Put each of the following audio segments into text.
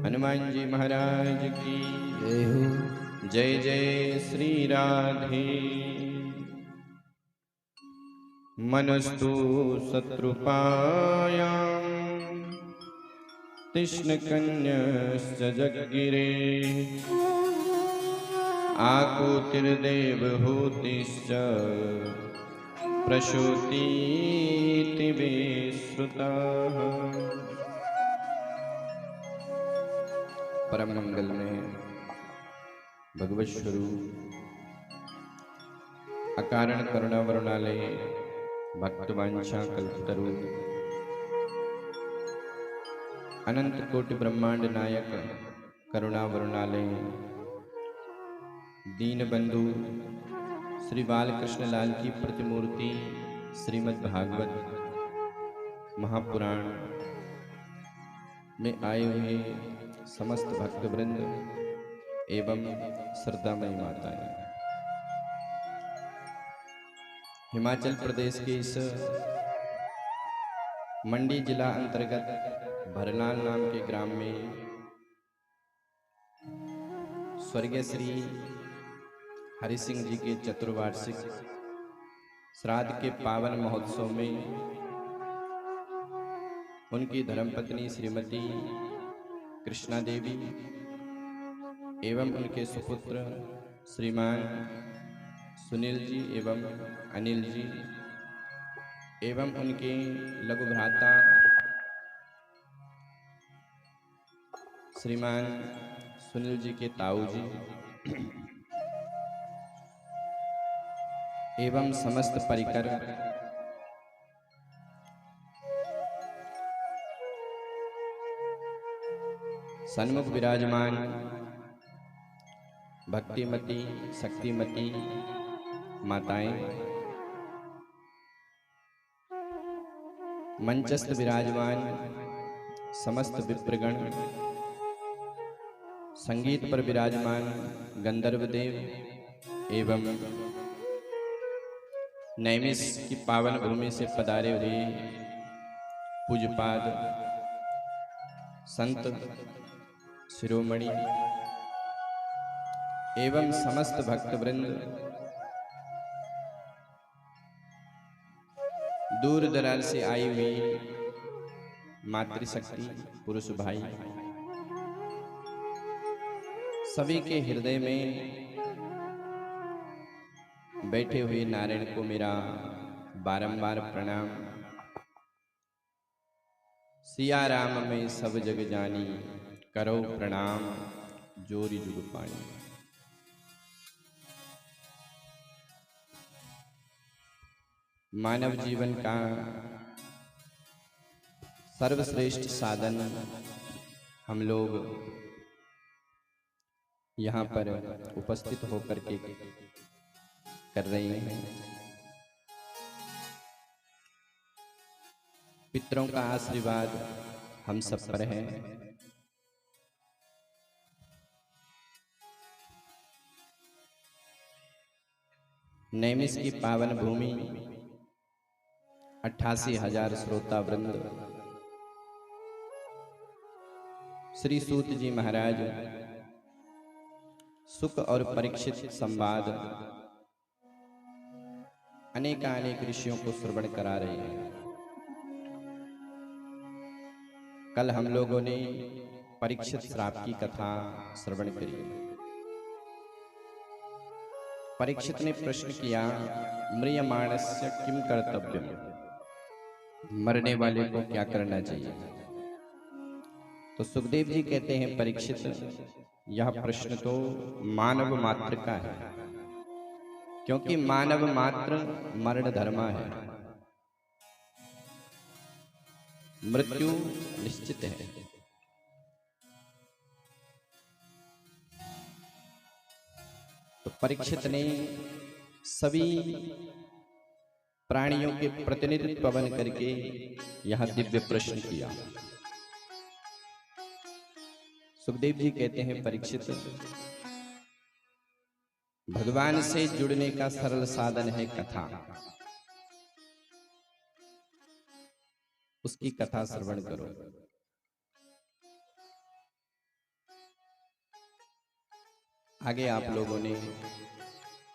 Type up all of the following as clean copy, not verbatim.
हनुमान जी महाराज की जय हो। जय। जय श्री राधे। मनस्तु शत्रुपायां तिष्णकन्यश्च जग्गिरे आकुतिर्देवहूतिश्च प्रसूतीति वे श्रुताः। परम मंगल में भगवत स्वरूप अकारण करुणा वरुणालय भक्तवांछा कल्पतरु अनंत कोटि ब्रह्मांड नायक करुणा वरुणालय दीनबंधु श्री बालकृष्ण लाल की प्रतिमूर्ति श्रीमद् भागवत महापुराण में आए हुए समस्त भक्तवृंद एवं श्रद्धामयी माताएं, हिमाचल प्रदेश के इस मंडी जिला अंतर्गत भरलाल नाम के ग्राम में स्वर्गीय श्री हरि सिंह जी के चतुर्वार्षिक श्राद्ध के पावन महोत्सव में उनकी धर्मपत्नी श्रीमती कृष्णा देवी एवं उनके सुपुत्र श्रीमान सुनील जी एवं अनिल जी एवं उनके लघु भ्राता श्रीमान सुनील जी के ताऊ जी एवं समस्त परिकर सन्मुख विराजमान भक्तिमती शक्तिमती माताएं, मंचस्थ विराजमान समस्त विप्रगण, संगीत पर विराजमान गंधर्व देव एवं नैमिष की पावन भूमि से पधारे हुए पूज्यपाद संत शिरोमणि एवं समस्त भक्तवृंद, दूर दराज से आई हुई मातृशक्ति पुरुष भाई, सभी के हृदय में बैठे हुए नारायण को मेरा बारंबार प्रणाम। सिया राम में सब जग जानी, करो प्रणाम जोरी जुग पानी। मानव जीवन का सर्वश्रेष्ठ साधन हम लोग यहाँ पर उपस्थित होकर के कर रहे हैं। पितरों का आशीर्वाद हम सब पर है। नैमिष की पावन भूमि 88,000 श्रोता वृंद, श्री सूत जी महाराज सुख और परीक्षित संवाद अनेकानेक ऋषियों को श्रवण करा रहे हैं। कल हम लोगों ने परीक्षित श्राप की कथा श्रवण करी। परीक्षित ने प्रश्न किया, म्रियमाणस्य किम कर्तव्यम, मरने वाले को क्या करना चाहिए। तो सुखदेव जी कहते हैं, परीक्षित यह प्रश्न तो मानव मात्र का है, क्योंकि मानव मात्र मरण धर्मा है, मृत्यु निश्चित है। तो परीक्षित ने सभी प्राणियों के प्रतिनिधित्व बन करके यह दिव्य प्रश्न किया। सुखदेव जी कहते हैं, परीक्षित भगवान से जुड़ने का सरल साधन है कथा। उसकी कथा श्रवण करो। आगे आप लोगों ने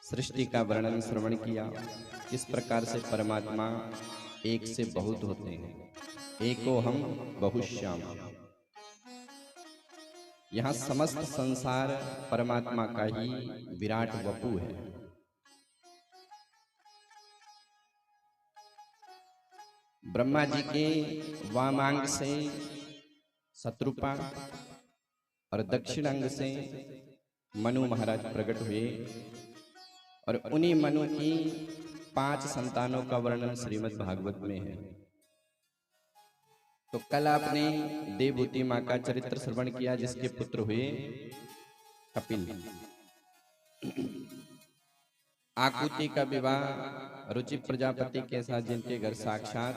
सृष्टि का वर्णन श्रवण किया, किस प्रकार से परमात्मा एक से बहुत होते हैं। एको हम बहुश्याम। यहाँ समस्त संसार परमात्मा का ही विराट वपु है। ब्रह्मा जी के वामांग से शत्रुपा और दक्षिण अंग से मनु महाराज प्रकट हुए और उन्हीं मनु की 5 संतानों का वर्णन श्रीमद् भागवत में है। तो कल आपने देवभूति मां का चरित्र श्रवण किया, जिसके पुत्र हुए कपिल। आकुति का विवाह रुचि प्रजापति के साथ, जिनके घर साक्षात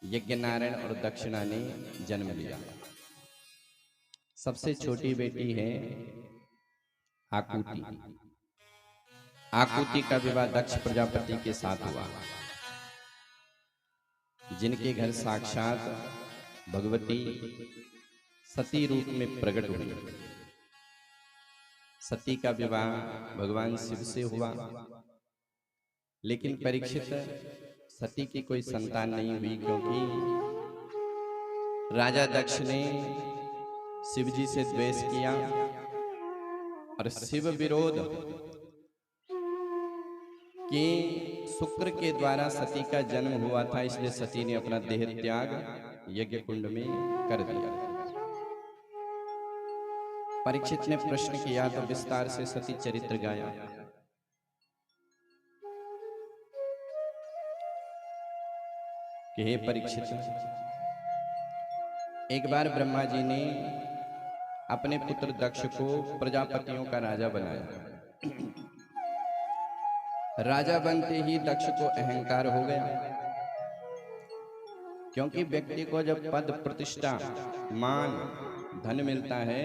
यज्ञ नारायण और दक्षिणा ने जन्म लिया। सबसे छोटी बेटी है आकुति। आकुति का विवाह दक्ष प्रजापति के साथ हुआ, जिनके घर साक्षात भगवती सती रूप में प्रकट हुई। सती का विवाह भगवान शिव से हुआ, लेकिन परीक्षित सती की कोई संतान नहीं हुई, क्योंकि राजा दक्ष ने शिव जी से द्वेष किया और शिव विरोध कि शुक्र के द्वारा सती का जन्म हुआ था, इसलिए सती ने अपना देह त्याग यज्ञ कुंड में कर दिया। परीक्षित ने प्रश्न किया तो विस्तार से सती चरित्र गाया। कि हे परीक्षित, एक बार ब्रह्मा जी ने अपने पुत्र दक्ष को प्रजापतियों का राजा बनाया। राजा बनते ही दक्ष को अहंकार हो गया, क्योंकि व्यक्ति को जब पद प्रतिष्ठा मान धन मिलता है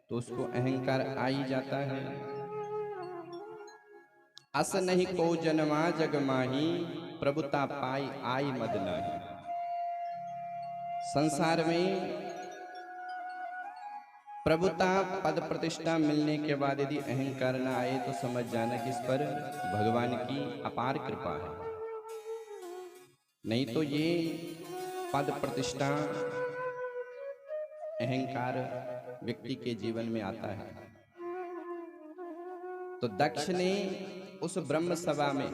तो उसको अहंकार आ ही जाता है। अस नहीं को जन्मा जग माही, प्रभुता पाई आई मद नाही। संसार में प्रभुता पद प्रतिष्ठा मिलने के बाद यदि अहंकार न आए तो समझ जाना कि इस पर भगवान की अपार कृपा है। नहीं तो ये पद प्रतिष्ठा अहंकार व्यक्ति के जीवन में आता है। तो दक्ष ने उस ब्रह्म सभा में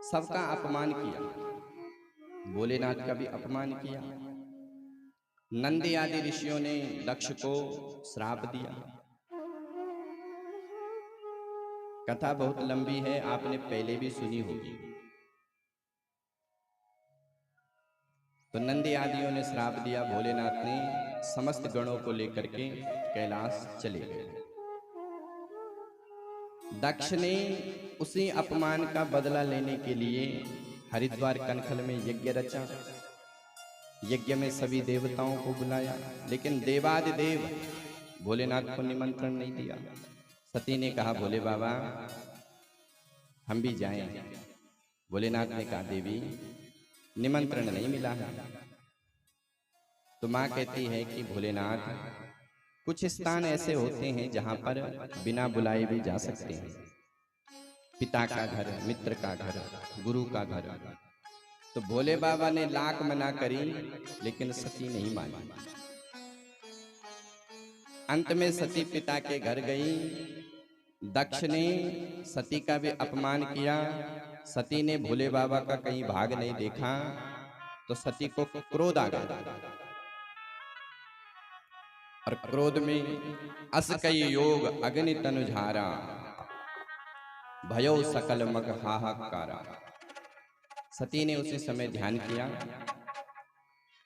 सबका अपमान किया, भोलेनाथ का भी अपमान किया। नंदी आदि ऋषियों ने दक्ष को श्राप दिया। कथा बहुत लंबी है, आपने पहले भी सुनी होगी। तो नंदी आदियों ने श्राप दिया, भोलेनाथ ने समस्त गणों को लेकर के कैलाश चले गए। दक्ष ने उसी अपमान का बदला लेने के लिए हरिद्वार कनखल में यज्ञ रचा। यज्ञ में सभी देवताओं को बुलाया, लेकिन देवादिदेव भोलेनाथ को निमंत्रण नहीं दिया। सती ने कहा, भोले बाबा हम भी जाएं। भोलेनाथ ने कहा, देवी निमंत्रण नहीं मिला है। तो मां कहती है कि भोलेनाथ, कुछ स्थान ऐसे होते हैं जहां पर बिना बुलाए भी जा सकते हैं। पिता का घर, मित्र का घर, गुरु का घर। तो भोले बाबा ने लाख मना करी, लेकिन सती नहीं मानी। अंत में सती पिता के घर गई। दक्ष ने सती का भी अपमान किया। सती ने भोले बाबा का कहीं भाग नहीं देखा, तो सती को क्रोध आ गया और क्रोध में अस कई योग अग्नि तनुझारा, भयो सकल मग हाहाकारा। सती ने उसी समय ध्यान किया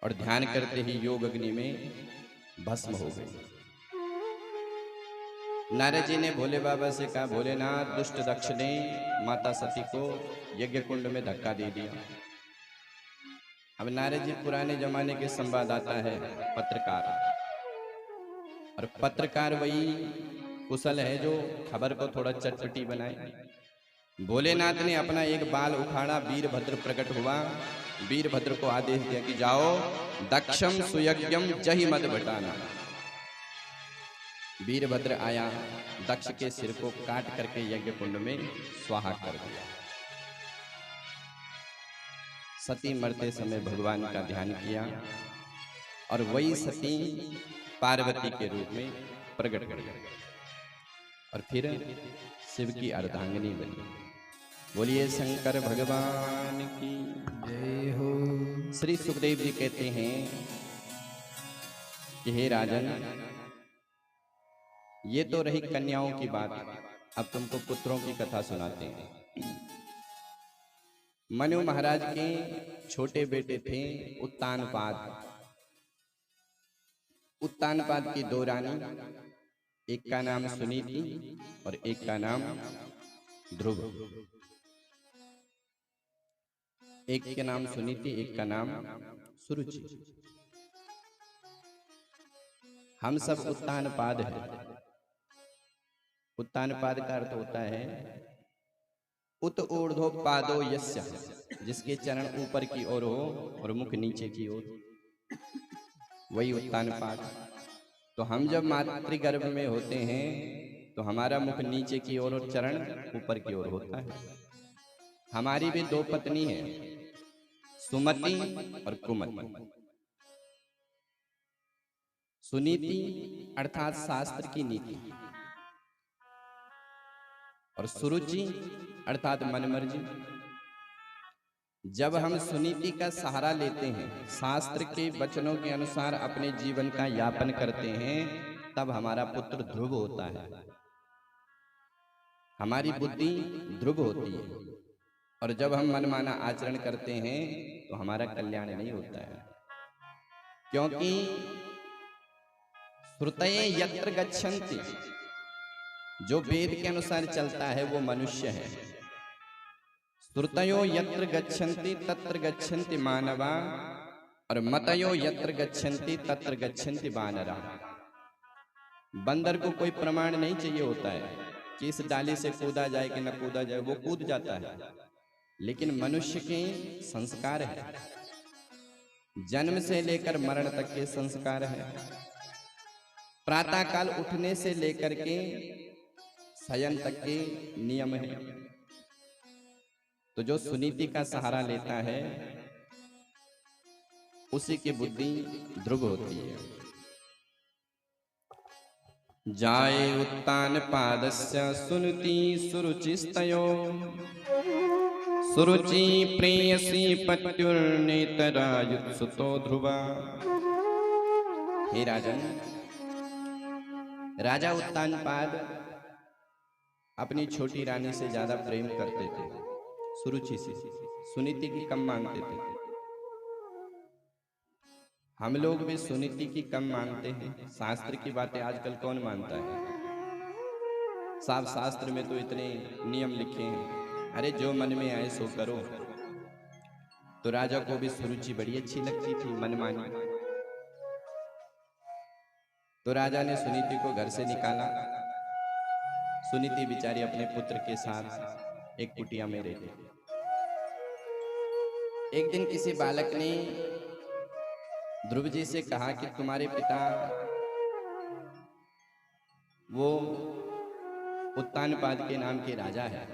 और ध्यान करते ही योग अग्नि में भस्म हो गई। नारद जी ने भोले बाबा से कहा, भोलेनाथ, दुष्ट दक्ष ने माता सती को यज्ञ कुंड में धक्का दे दिया। अब नारद जी पुराने जमाने के संवाददाता है, पत्रकार, और पत्रकार वही कुशल है जो खबर को थोड़ा चटपटी बनाए। भोलेनाथ ने अपना एक बाल उखाड़ा, वीरभद्र प्रकट हुआ। वीरभद्र को आदेश दिया कि जाओ दक्षम सुयज्ञम जहि मद बटाना। वीरभद्र आया, दक्ष के सिर को काट करके यज्ञ कुंड में स्वाहा कर दिया। सती मरते समय भगवान का ध्यान किया और वही सती पार्वती के रूप में प्रकट कर गई और फिर शिव की अर्धांगिनी बनी। बोलिए शंकर भगवान की जय हो। श्री सुखदेव जी कहते हैं कि हे राजन, ये तो रही कन्याओं की बात, अब तुमको पुत्रों की कथा सुनाते हैं। मनु महाराज के छोटे बेटे थे उत्तानपाद। उत्तानपाद की दो रानी, एक का नाम सुनीति और एक का नाम ध्रुव। एक के नाम सुनीति, एक का नाम सुरुचि। हम सब उत्तानपाद हैं। उत्तानपाद का अर्थ होता है उत ऊर्ध्व पादो यस्य, जिसके चरण ऊपर की ओर हो और मुख नीचे की ओर, वही उत्तानपाद। तो हम जब मातृगर्भ में होते हैं तो हमारा मुख नीचे की ओर और चरण ऊपर की ओर होता है। हमारी भी दो पत्नी हैं, सुमति और कुमति। सुनीति अर्थात शास्त्र की नीति और सुरुचि अर्थात मनमर्जी। जब हम सुनीति का सहारा लेते हैं, शास्त्र के वचनों के अनुसार अपने जीवन का यापन करते हैं, तब हमारा पुत्र ध्रुव होता है, हमारी बुद्धि ध्रुव होती है। और जब हम मनमाना आचरण करते हैं तो हमारा कल्याण नहीं होता है, क्योंकि श्रुतये यत्र गच्छन्ति, जो वेद के अनुसार चलता है वो मनुष्य है। श्रुतयो यत्र गच्छन्ति तत्र गच्छन्ति मानवा, और मतयो यत्र गच्छन्ति तत्र गच्छन्ति वानरा। बंदर को कोई प्रमाण नहीं चाहिए होता है कि इस डाली से कूदा जाए कि न कूदा जाए, वो कूद जाता है। लेकिन मनुष्य के संस्कार है, जन्म से लेकर मरण तक के संस्कार है। प्रातः काल उठने से लेकर के शयन तक के नियम है। तो जो सुनीति का सहारा लेता है उसी की बुद्धि ध्रुव होती है। जाये उत्तानपादस्य सुनीति सुरुचिस्तयो, सुरुचि प्रेयसी पत्युर्नेतरायुत्सुतो ध्रुवा। हे राजन, राजा उत्तानपाद अपनी छोटी रानी से ज्यादा प्रेम करते थे, सुरुचि से। सुनीति की कम मानते थे। हम लोग भी सुनीति की कम मानते हैं। शास्त्र की बातें आजकल कौन मानता है? साफ शास्त्र में तो इतने नियम लिखे हैं, अरे जो मन में आए सो करो। तो राजा को भी सुरुचि बड़ी अच्छी लगती थी, मनमानी। तो राजा ने सुनीति को घर से निकाला। सुनीति बेचारी अपने पुत्र के साथ एक कुटिया में रहती थी। एक दिन किसी बालक ने ध्रुव जी से कहा कि तुम्हारे पिता वो उत्तानपाद के नाम के राजा है।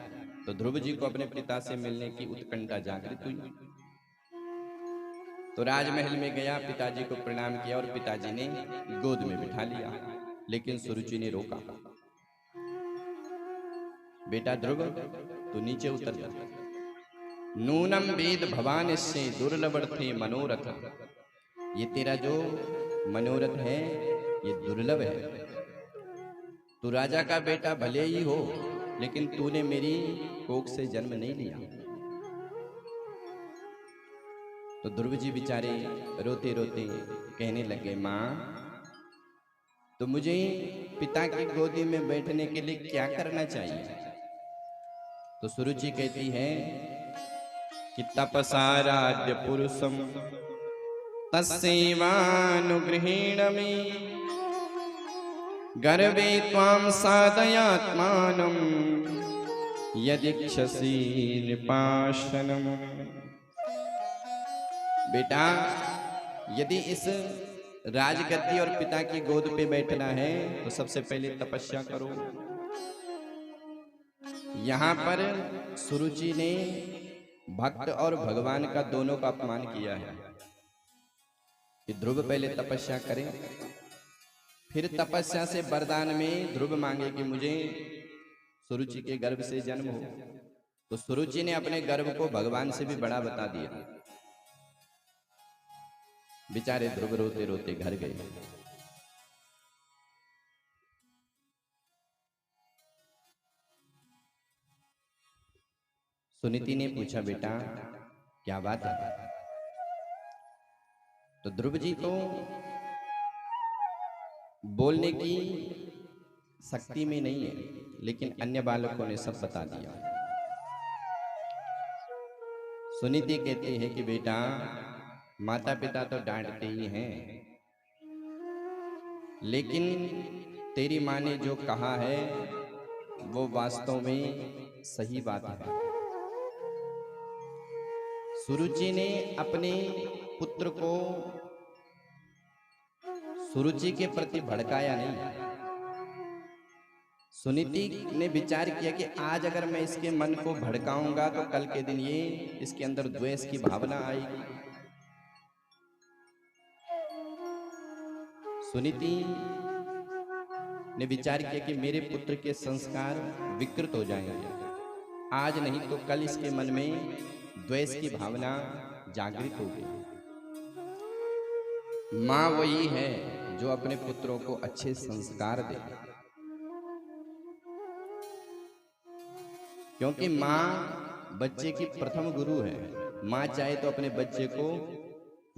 तो ध्रुव जी को अपने पिता से मिलने की उत्कंठा जागृत हुई। तो राजमहल में गया, पिताजी को प्रणाम किया और पिताजी ने गोद में बिठा लिया। लेकिन सुरुचि ने रोका, बेटा ध्रुव तू नीचे उतर जा। नूनम वेद भवानिश्चे दुर्लभर्थे मनोरथ। ये तेरा जो मनोरथ है ये दुर्लभ है। तू राजा का बेटा भले ही हो, लेकिन तूने मेरी कोख से जन्म नहीं लिया। तो ध्रुव जी बेचारे रोते रोते कहने लगे, माँ तो मुझे पिता की गोदी में बैठने के लिए क्या करना चाहिए? तो सुरुचि कहती है कि तपसाराध्य पुरुषम तस्सेवानुगृहीण मे, गर्भे त्वां साधयात्मानं यदिच्छसि नृपाशनम्। बेटा यदि इस राजगद्दी और पिता की गोद पे बैठना है तो सबसे पहले तपस्या करो। यहाँ पर सुरुचि ने भक्त और भगवान का दोनों का अपमान किया है कि ध्रुव पहले तपस्या करें, फिर तपस्या से वरदान में ध्रुव मांगे कि मुझे सुरुचि के गर्भ से जन्म हो। तो सुरुचि ने अपने गर्भ को भगवान से भी बड़ा बता दिया। बेचारे ध्रुव रोते रोते घर गए। सुनीति ने पूछा, बेटा क्या बात है? तो ध्रुव जी तो बोलने की शक्ति में नहीं है, लेकिन अन्य बालकों ने सब बता दिया। सुनीति कहते हैं कि बेटा माता पिता तो डांटते ही हैं, लेकिन तेरी माँ ने जो कहा है वो वास्तव में सही बात है। सुरुचि ने अपने पुत्र को सुरुचि के प्रति भड़काया नहीं। सुनीति ने विचार किया कि आज अगर मैं इसके मन को भड़काऊंगा तो कल के दिन ये इसके अंदर द्वेष की भावना आएगी। सुनीति ने विचार किया कि मेरे पुत्र के संस्कार विकृत हो जाएंगे, आज नहीं तो कल इसके मन में द्वेष की भावना जागृत होगी। माँ वही है जो अपने पुत्रों को अच्छे संस्कार दे, क्योंकि माँ बच्चे की प्रथम गुरु है। माँ चाहे तो अपने बच्चे को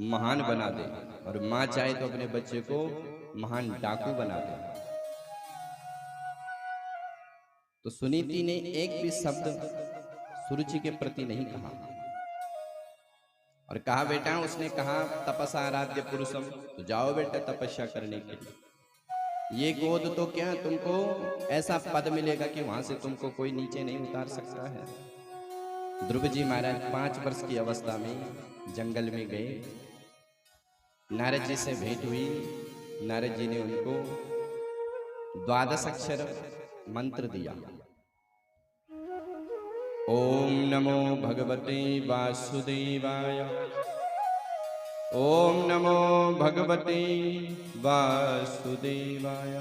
महान बना दे और माँ चाहे तो अपने बच्चे को महान डाकू बना दे। तो सुनीति ने एक भी शब्द सुरुचि के प्रति नहीं कहा और कहा, बेटा उसने कहा तपसा आराध्य पुरुषम, तो जाओ बेटा तपस्या करने के लिए। ये गोद तो क्या तुमको ऐसा पद मिलेगा कि वहां से तुमको कोई नीचे नहीं उतार सकता है। ध्रुव जी महाराज 5 वर्ष की अवस्था में जंगल में गए। नारद जी से भेंट हुई। नारद जी ने उनको 12 अक्षर मंत्र दिया। ओम नमो भगवते वासुदेवाय, ओम नमो भगवते वासुदेवाय।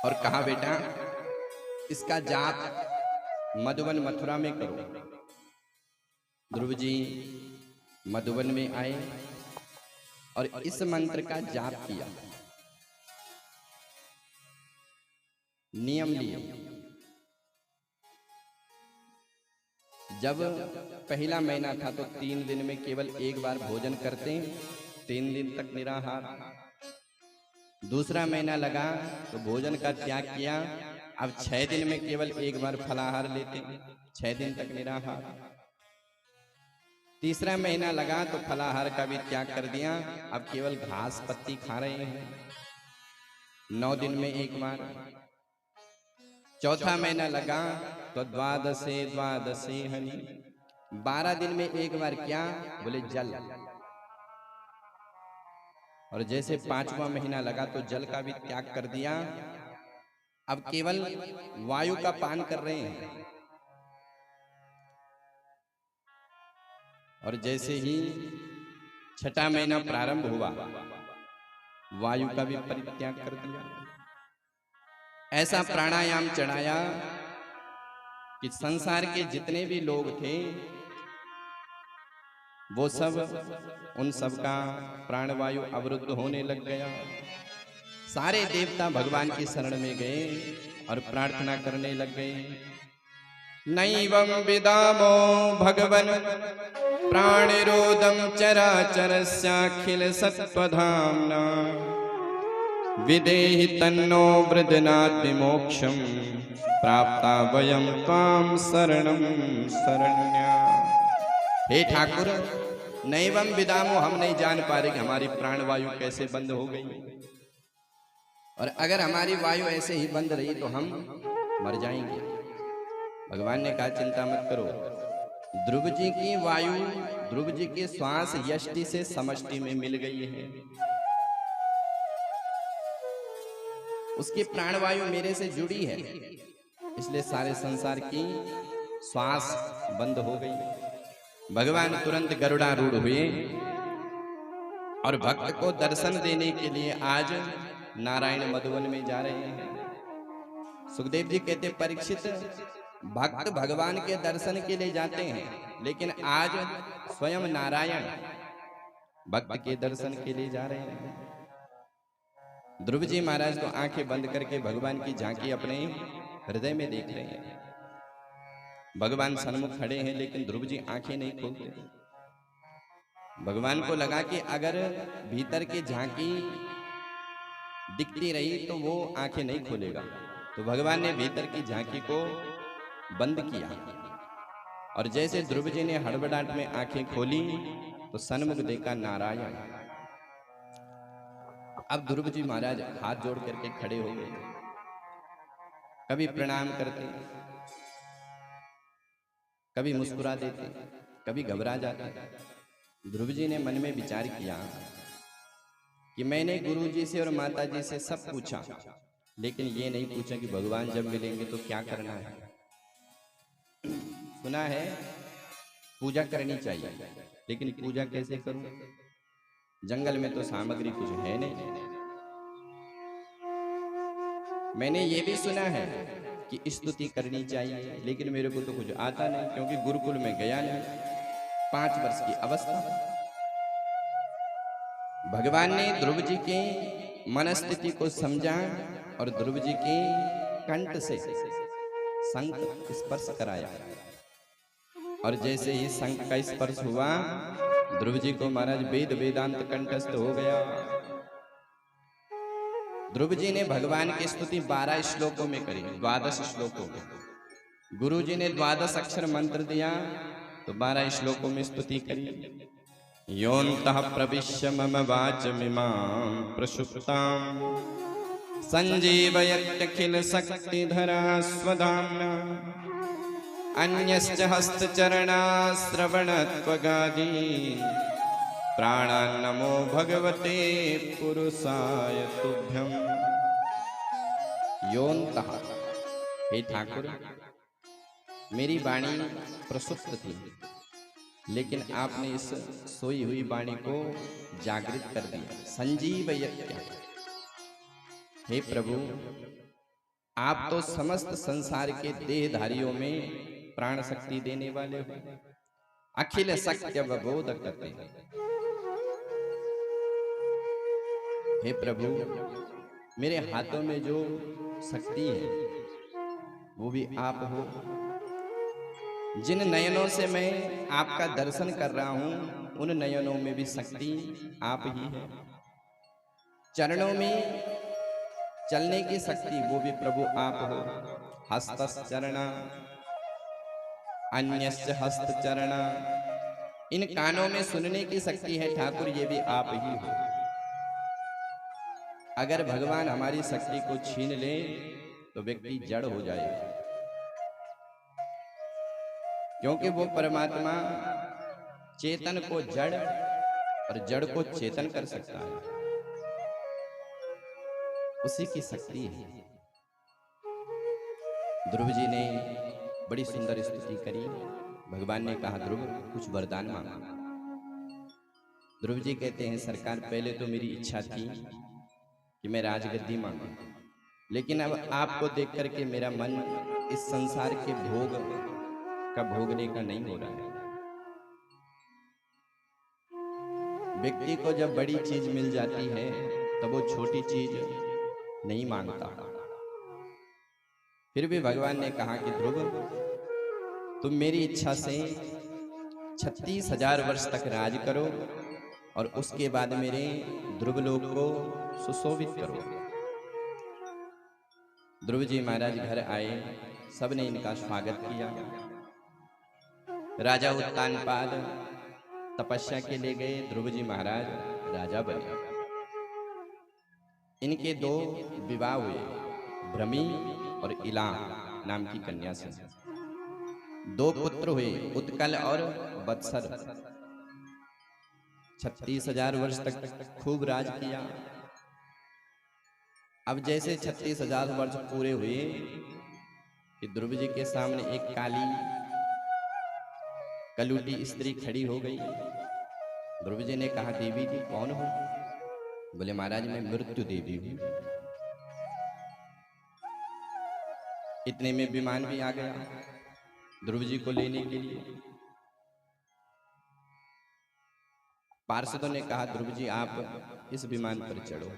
और कहा, बेटा इसका जाप मधुवन मथुरा में करो। ध्रुव जी मधुवन में आए और इस मंत्र का जाप किया, नियम लिए। जब पहला महीना था तो 3 दिन में केवल एक बार भोजन करते, 3 दिन तक निराहार। दूसरा महीना लगा तो भोजन का त्याग किया, अब 6 दिन में केवल एक बार फलाहार लेते, 6 दिन तक निराहार। तीसरा महीना लगा तो फलाहार का भी त्याग कर दिया, अब केवल घास पत्ती खा रहे हैं, 9 दिन में एक बार। चौथा महीना लगा तो द्वादशे हनी, 12 दिन में एक बार क्या? बोले जल। और जैसे 5वां महीना लगा तो जल का भी त्याग कर दिया, अब केवल वायु का पान कर रहे हैं। और जैसे ही 6ठा महीना प्रारंभ हुआ, वायु का भी परित्याग कर दिया। ऐसा प्राणायाम चढ़ाया कि संसार के जितने भी लोग थे वो सब, उन सब का प्राणवायु अवरुद्ध होने लग गया। सारे देवता भगवान की शरण में गए और प्रार्थना करने लग गए। नैवं विदामो भगवन् प्राणिरोधं चराचरस्याखिल सत्त्वधाम्ना, विदेहि तन्नो वृदनाति मोक्षं, प्राप्ता वयं त्वां शरणं शरण्या। हे ठाकुर, नैवं विदामो, हम नहीं जान पा रहे कि हमारी प्राणवायु कैसे बंद हो गई, और अगर हमारी वायु ऐसे ही बंद रही तो हम मर जाएंगे। भगवान ने कहा चिंता मत करो, ध्रुव जी की वायु, ध्रुव जी की श्वास यष्टि से समष्टि में मिल गई है। उसकी प्राणवायु मेरे से जुड़ी है, इसलिए सारे संसार की श्वास बंद हो गई। भगवान तुरंत गरुड़ारूढ़ हुए और भक्त को दर्शन देने के लिए आज नारायण मधुवन में जा रहे हैं। सुखदेव जी कहते, परीक्षित, भक्त भगवान के दर्शन के लिए जाते हैं, लेकिन आज स्वयं नारायण भक्त के दर्शन के लिए जा रहे हैं। ध्रुव जी महाराज तो आंखें बंद करके भगवान की झांकी अपने हृदय में देख रहे हैं। भगवान सन्मुख खड़े हैं, लेकिन ध्रुव जी आंखें नहीं खोलते। भगवान को लगा कि अगर भीतर की झांकी दिखती रही तो वो आंखें नहीं खोलेगा, तो भगवान ने भीतर की झांकी को बंद किया। और जैसे ध्रुव जी ने हड़बड़ाहट में आंखें खोली तो सन्मुख देखा नारायण। अब ध्रुव जी महाराज हाथ जोड़ करके खड़े हो गए, कभी प्रणाम करते, कभी मुस्कुरा देते, कभी घबरा जाते। ध्रुव जी ने मन में विचार किया कि मैंने गुरु जी से और माता जी से सब पूछा, लेकिन ये नहीं पूछा कि भगवान जब मिलेंगे तो क्या करना है। सुना है पूजा करनी चाहिए, लेकिन पूजा कैसे करूं? जंगल में तो सामग्री कुछ है नहीं। मैंने ये भी सुना है कि स्तुति करनी चाहिए, लेकिन मेरे को तो कुछ आता नहीं, क्योंकि गुरुकुल में गया नहीं। 5 वर्ष की अवस्था। भगवान ने ध्रुव जी की मनस्थिति को समझा और ध्रुव जी की कंठ से शंख स्पर्श कराया, और जैसे ही शंख का स्पर्श हुआ ध्रुव जी को महाराज वेद वेदांत कंठस्थ हो गया। ध्रुव जी ने भगवान की स्तुति 12 श्लोकों में करी, 12 श्लोकों में। गुरु जी ने 12 अक्षर मंत्र दिया तो 12 श्लोकों में स्तुति करी। योऽन्तः प्रविश्य मम वाचमिमां प्रसुप्तां संजीवयत्यखिल शक्तिधरा स्वधाम्ना अन्यश्च हस्तचरणाश्रवणत्वगादि प्राणान्नमो भगवते पुरुषाय तुभ्यम्। योऽन्तः, हे ठाकुर, मेरी वाणी प्रसुप्त थी, लेकिन आपने इस सोई हुई वाणी को जागृत कर दिया। संजीवयत्य, हे प्रभु, आप तो समस्त संसार के देहधारियों में प्राण शक्ति देने वाले हो। अखिल सत्य बोध करते, हे प्रभु, मेरे हाथों में जो शक्ति है वो भी आप हो। जिन नयनों से मैं आपका दर्शन कर रहा हूं उन नयनों में भी शक्ति आप ही है। चरणों में चलने की शक्ति वो भी प्रभु आप हो। हस्तश्चरण अन्यश्च हस्तचरण, इन कानों में सुनने की शक्ति है ठाकुर, ये भी आप ही हो। अगर भगवान हमारी शक्ति को छीन ले तो व्यक्ति जड़ हो जाएगा, क्योंकि वो परमात्मा चेतन को जड़ और जड़ को चेतन कर सकता है, उसी की शक्ति है। ध्रुव जी ने बड़ी सुंदर स्तुति करी। भगवान ने कहा, ध्रुव कुछ वरदान मांगा। ध्रुव जी कहते हैं, सरकार, पहले तो मेरी इच्छा थी कि मैं राजगद्दी मांगू, लेकिन अब आपको देख करके मेरा मन इस संसार के भोग का भोगने का नहीं हो रहा है। व्यक्ति को जब बड़ी चीज मिल जाती है तब वो छोटी चीज नहीं मांगता। फिर भी भगवान ने कहा कि ध्रुव, तुम मेरी इच्छा से 36,000 वर्ष तक राज करो और उसके बाद मेरे ध्रुवलोक को सुशोभित करो। ध्रुव जी महाराज घर आए, सबने इनका स्वागत किया। राजा उत्तानपाद तपस्या के लिए गए, ध्रुव जी महाराज राजा बने। इनके 2 विवाह हुए, भ्रमी और इलाम नाम की कन्या से। 2 पुत्र हुए, उत्कल और वत्सर। 36,000 वर्ष तक खूब राज किया। अब जैसे 36,000 वर्ष पूरे हुए कि ध्रुव जी के सामने एक काली कलूटी स्त्री खड़ी हो गई। ध्रुव जी ने कहा, देवी जी कौन हो? बोले, महाराज मैं मृत्यु देवी हूं। इतने में विमान भी आ गया ध्रुव जी को लेने के लिए। पार्षदों ने कहा, ध्रुव जी आप इस विमान पर चढ़ो।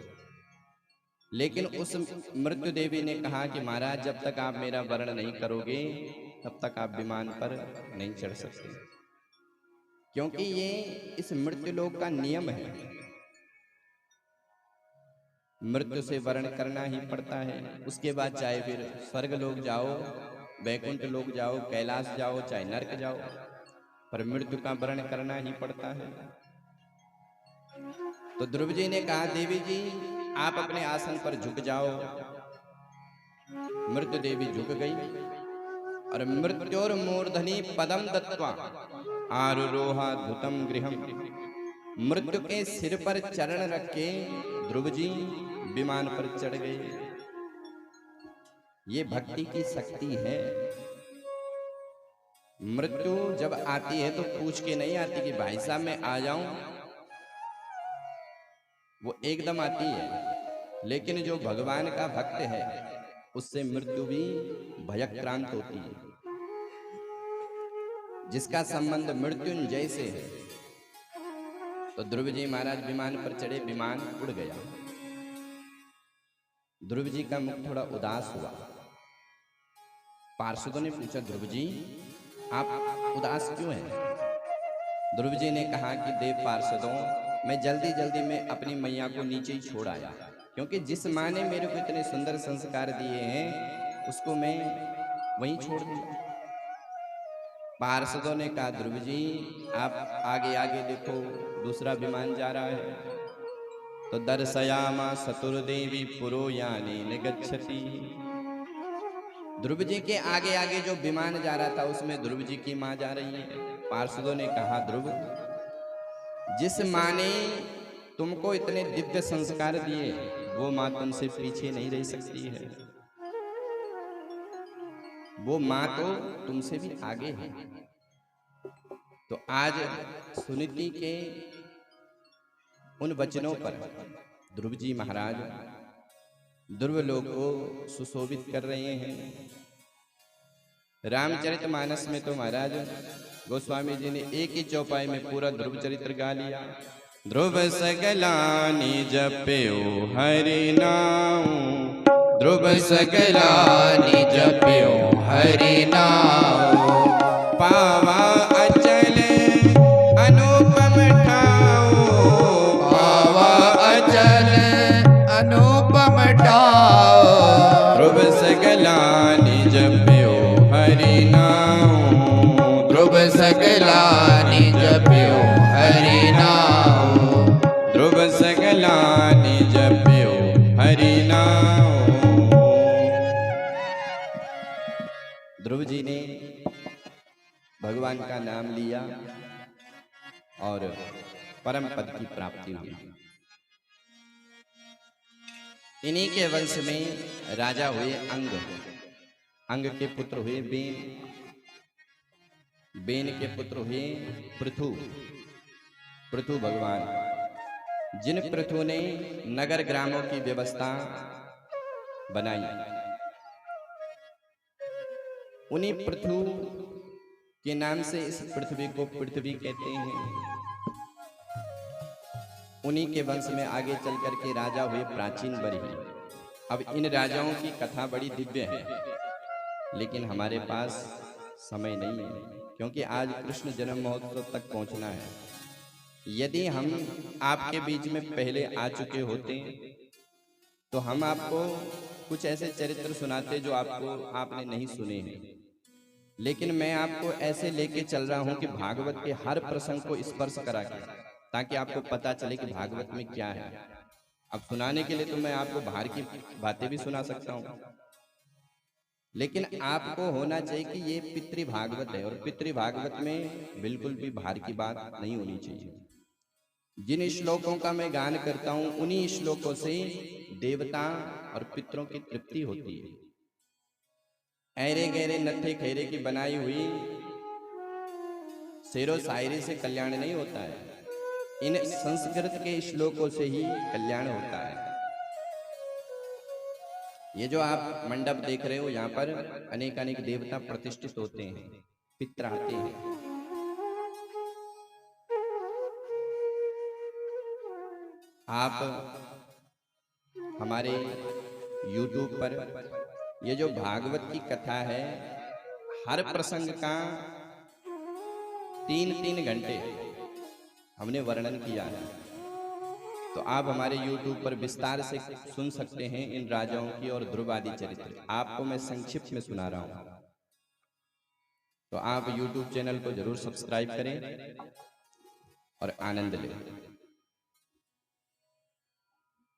लेकिन उस मृत्यु देवी ने कहा कि महाराज जब तक आप मेरा वर्ण नहीं करोगे तब तक आप विमान पर नहीं चढ़ सकते, क्योंकि ये इस मृत्यु लोक का नियम है। मृत्यु से वर्ण करना ही पड़ता है। उसके बाद चाहे फिर स्वर्ग लोक जाओ, वैकुंठ लोक जाओ, कैलाश जाओ, चाहे नरक जाओ, पर मृत्यु का वर्ण करना ही पड़ता है। तो ध्रुव जी ने कहा, देवी जी आप अपने आसन पर झुक जाओ। मृत्यु देवी झुक गई और मृत्योर मूर्धनि पदम दत्वा आरुरोहा धुतम गृहम। मृत्यु के सिर पर चरण रख के ध्रुव जी विमान पर चढ़ गए। ये भक्ति की शक्ति है। मृत्यु जब आती है तो पूछ के नहीं आती कि भाई साहब मैं आ जाऊं, वो एकदम आती है। लेकिन जो भगवान का भक्त है उससे मृत्यु भी भयक्रांत होती है। जिसका संबंध मृत्युंजय से है। तो ध्रुव जी महाराज विमान पर चढ़े, विमान उड़ गया। ध्रुव जी का मुख थोड़ा उदास हुआ। पार्षदों ने पूछा, ध्रुव जी आप उदास क्यों हैं? ध्रुव जी ने कहा कि देव पार्षदों, मैं जल्दी जल्दी में अपनी मैया को नीचे ही छोड़ आया, क्योंकि जिस माँ ने मेरे को इतने सुंदर संस्कार दिए हैं उसको मैं वहीं छोड़ दिया। पार्षदों ने कहा, ध्रुव जी आप आगे आगे देखो, दूसरा विमान जा रहा है। तो दर्शयामा सतुर्देवी पुरो यानी गच्छति। ध्रुव जी के आगे आगे जो विमान जा रहा था उसमें ध्रुव जी की माँ जा रही है। पार्षदों ने कहा, ध्रुव जिस माँ ने तुमको इतने दिव्य संस्कार दिए वो माँ तुमसे पीछे नहीं रह सकती है। वो माँ तो तुमसे भी आगे है। तो आज सुनीति के उन वचनों पर ध्रुव जी महाराज ध्रुव लोक को सुशोभित कर रहे हैं। रामचरितमानस में तो महाराज गोस्वामी जी ने एक ही चौपाई में पूरा ध्रुव चरित्र गा लिया। ध्रुव सकलानि जप्यो हरि नाम, ध्रुव सकलानि जप्यो हरि नाम, पावा अचल अनुपम ठाओ, पावा अचल अनुपम ठाओ। ध्रुव सकलानि जप्यो हरि नाम, ध्रुव सकलानि जप्यो हरि नाम, ध्रुव सकलानि जप्यो हरि नाम। ध्रुव जी ने भगवान का नाम लिया और परम पद की प्राप्ति हुई। इन्हीं के वंश में राजा हुए अंग, अंग के पुत्र हुए बेन, बेन के पुत्र हुए पृथु, पृथु भगवान, जिन पृथु ने नगर ग्रामों की व्यवस्था बनाई। उन्हीं पृथु के नाम से इस पृथ्वी को पृथ्वी कहते हैं। उन्हीं के वंश में आगे चल करके राजा हुए प्राचीन बरही। अब इन राजाओं की कथा बड़ी दिव्य है, लेकिन हमारे पास समय नहीं है, क्योंकि आज कृष्ण जन्म महोत्सव तक पहुंचना है। यदि हम आपके बीच में पहले आ चुके होते तो हम आपको कुछ ऐसे चरित्र सुनाते जो आपने नहीं सुने हैं। लेकिन मैं आपको ऐसे लेके चल रहा हूं कि भागवत के हर प्रसंग को स्पर्श करा के, ताकि आपको पता चले कि भागवत में क्या है। अब सुनाने के लिए तो मैं आपको बाहर की बातें भी सुना सकता हूं, लेकिन आपको होना चाहिए कि ये पितृ भागवत है, और पितृ भागवत में बिल्कुल भी बाहर की बात नहीं होनी चाहिए। जिन श्लोकों का मैं गान करता हूं उन्हीं श्लोकों से देवता और पितरों की तृप्ति होती है। ऐरे गहरे नत्थे खैरे की बनाई हुई शेरो शायरी से कल्याण नहीं होता है, इन संस्कृत के श्लोकों से ही कल्याण होता है। ये जो आप मंडप देख रहे हो, यहाँ पर अनेक अनेक देवता प्रतिष्ठित होते हैं, पितर आते हैं। आप हमारे YouTube पर ये जो भागवत की कथा है, हर प्रसंग का 3-3 घंटे हमने वर्णन किया है। तो आप हमारे YouTube पर विस्तार से सुन सकते हैं इन राजाओं की और ध्रुव आदि चरित्र। आपको मैं संक्षिप्त में सुना रहा हूं, तो आप YouTube चैनल को जरूर सब्सक्राइब करें और आनंद लें।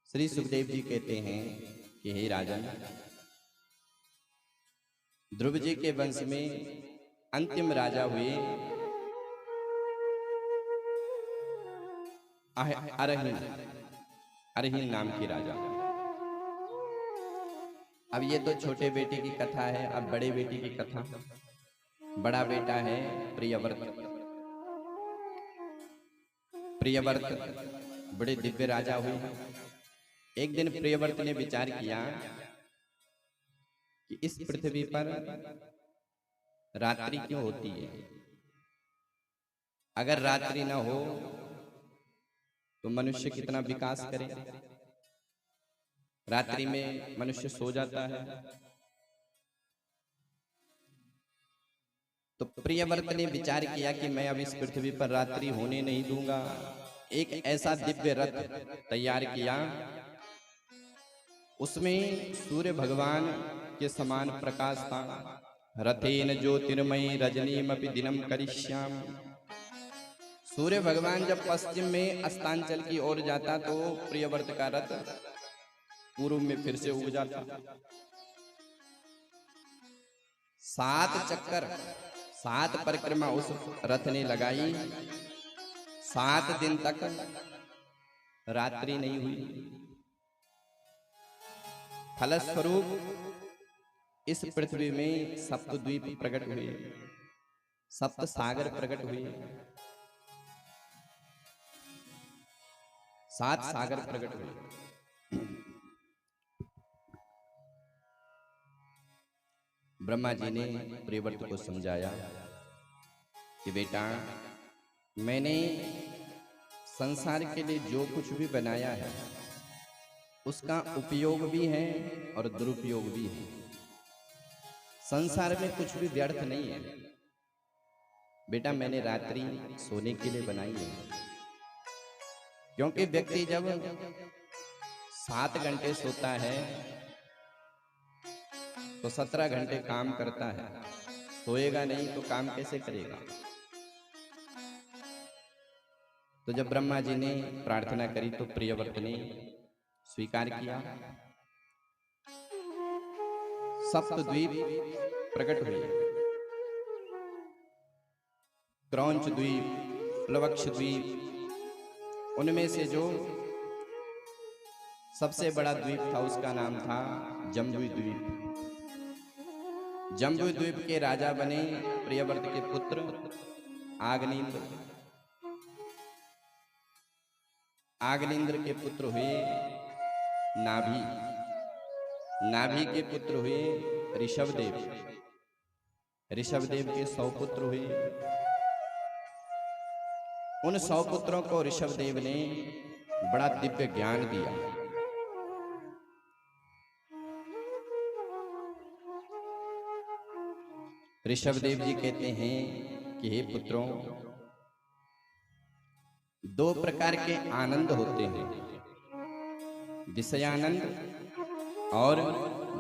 श्री सुखदेव जी कहते हैं कि हे राजन, ध्रुव जी के वंश में अंतिम राजा हुए अरहीन नाम की राजा। अब ये तो छोटे बेटे की कथा है, अब बड़े बेटे की कथा। बड़ा बेटा है प्रियव्रत। प्रियव्रत बड़े दिव्य राजा हुए। एक दिन प्रियव्रत ने विचार किया कि इस पृथ्वी पर रात्रि क्यों होती है? अगर रात्रि ना हो तो मनुष्य कितना विकास करे। रात्रि में मनुष्य सो जाता है। तो प्रियव्रत ने विचार किया कि मैं अब इस पृथ्वी पर रात्रि होने नहीं दूंगा। एक ऐसा दिव्य रथ तैयार किया, उसमें सूर्य भगवान के समान प्रकाश था। रथेन ज्योतिर्मयी रजनीमपि दिनम करिष्यामि। सूर्य भगवान जब पश्चिम में अस्तांचल की ओर जाता तो प्रियव्रत का रथ पूर्व में फिर से उग जाता। 7 चक्कर 7 परिक्रमा उस रथ ने लगाई। 7 दिन तक रात्रि नहीं हुई। फलस्वरूप इस पृथ्वी में सप्तद्वीप प्रकट हुए, सप्त सागर प्रकट हुए, 7 सागर प्रकट हुए। ब्रह्मा जी ने प्रियव्रत को समझाया कि बेटा, मैंने संसार के लिए जो कुछ भी बनाया है उसका उपयोग भी है और दुरुपयोग भी है। संसार में कुछ भी व्यर्थ नहीं है। बेटा, मैंने रात्रि सोने के लिए बनाई है, क्योंकि व्यक्ति जब 7 घंटे सोता है तो 17 घंटे काम करता है। सोएगा नहीं तो काम कैसे करेगा? तो जब ब्रह्मा जी ने प्रार्थना करी तो प्रियव्रत ने स्वीकार किया। सप्तद्वीप प्रकट हुए। क्रौंच द्वीप, प्लवक्ष द्वीप, उनमें से जो सबसे बड़ा द्वीप था उसका नाम था जम्बू द्वीप। जम्बू द्वीप के राजा बने प्रियव्रत के पुत्र आग्नेन्द्र। आग्नेन्द्र के पुत्र हुए नाभि। नाभि के पुत्र हुए ऋषभदेव। ऋषभदेव के 100 पुत्र हुए। उन 100 पुत्रों को ऋषभदेव ने बड़ा दिव्य ज्ञान दिया। ऋषभदेव जी कहते हैं कि हे पुत्रों, 2 प्रकार के आनंद होते हैं, विषयानंद और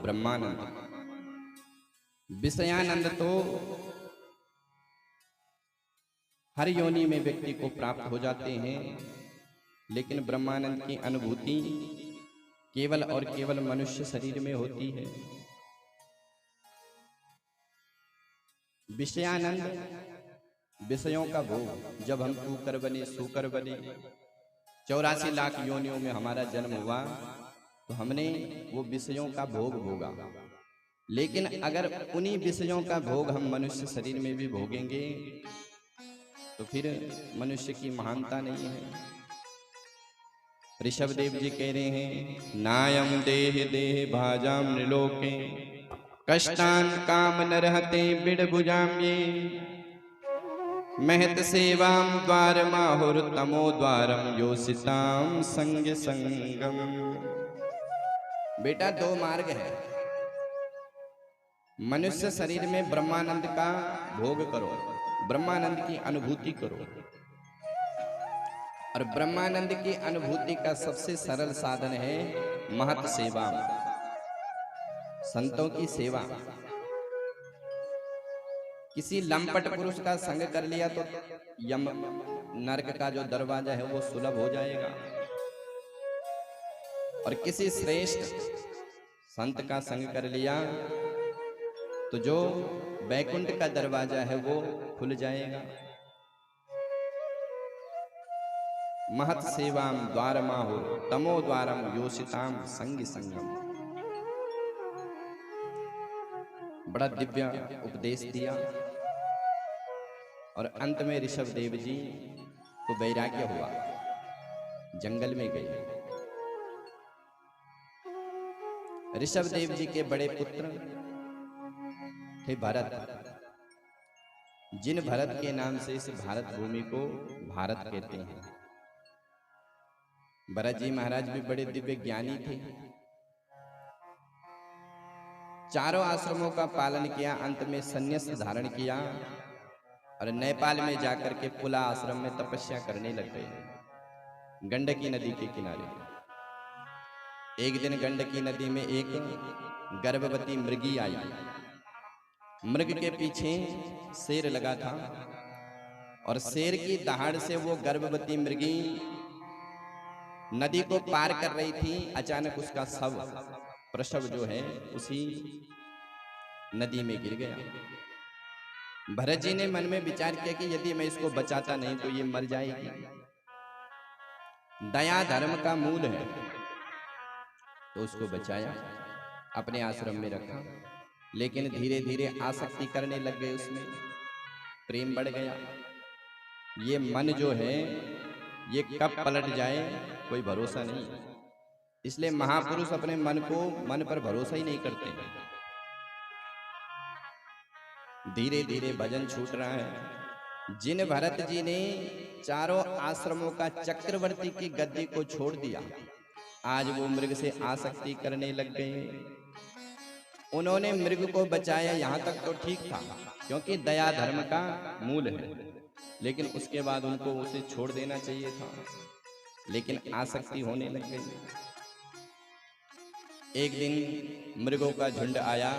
ब्रह्मानंद। विषयानंद तो हर योनि में व्यक्ति को प्राप्त हो जाते हैं, लेकिन ब्रह्मानंद की अनुभूति केवल और केवल मनुष्य शरीर में होती है। विषयानंद विषयों का भोग। जब हम तूकर बने, सूकर बने, 84 लाख योनियों में हमारा जन्म हुआ, तो हमने वो विषयों का भोग भोगा। लेकिन अगर उन्हीं विषयों का भोग हम मनुष्य शरीर में भी भोगेंगे तो फिर मनुष्य की महानता नहीं है। ऋषभ देव जी कह रहे हैं, नायम देह देह भाजाम नृलोके कष्टान काम नरहते बिड़ भुजाम्ये महत सेवाम द्वार माहुर तमो द्वारम योसिताम संग संगम। बेटा दो मार्ग है, मनुष्य शरीर में ब्रह्मानंद का भोग करो, ब्रह्मानंद की अनुभूति करो। और ब्रह्मानंद की अनुभूति का सबसे सरल साधन है महत सेवा, संतों की सेवा। किसी लंपट पुरुष का संग कर लिया तो यम नरक का जो दरवाजा है वो सुलभ हो जाएगा, और किसी श्रेष्ठ संत का संग कर लिया तो जो वैकुंठ का दरवाजा है वो खुल जाएगा। महत सेवाम द्वारमाहो तमो द्वारम योषिताम संगी संगम। बड़ा दिव्य उपदेश दिया। और अंत में ऋषभ देव जी को वैराग्य हुआ, जंगल में गए। ऋषभ देव जी के बड़े पुत्र थे भरत, जिन भरत के नाम से इस भारत भूमि को भारत कहते हैं। भरत जी महाराज भी बड़े दिव्य ज्ञानी थे, चारों आश्रमों का पालन किया, अंत में संन्यास धारण किया और नेपाल में जाकर के पुला आश्रम में तपस्या करने लग गए, गंडकी नदी के किनारे। एक दिन गंडकी नदी में एक गर्भवती मृगी आई। मृग के पीछे शेर लगा था और शेर की दहाड़ से वो गर्भवती मृगी नदी को पार कर रही थी। अचानक उसका शव, प्रसव जो है, उसी नदी में गिर गया। भरत जी ने मन में विचार किया कि यदि मैं इसको बचाता नहीं तो ये मर जाएगी। दया धर्म का मूल है, तो उसको बचाया, अपने आश्रम में रखा। लेकिन धीरे धीरे आसक्ति करने लग गए, उसमें प्रेम बढ़ गया। ये मन जो है ये कब पलट जाए कोई भरोसा नहीं, इसलिए महापुरुष अपने मन पर भरोसा ही नहीं करते। धीरे धीरे भजन छूट रहा है। जिन भरत जी ने चारों आश्रमों का चक्रवर्ती की गद्दी को छोड़ दिया, आज वो मृग से आसक्ति करने लग गए। उन्होंने मृग को बचाया, यहां तक तो ठीक था क्योंकि दया धर्म का मूल है, लेकिन उसके बाद उनको उसे छोड़ देना चाहिए था, लेकिन आसक्ति होने लग गई। एक दिन मृगों का झुंड आया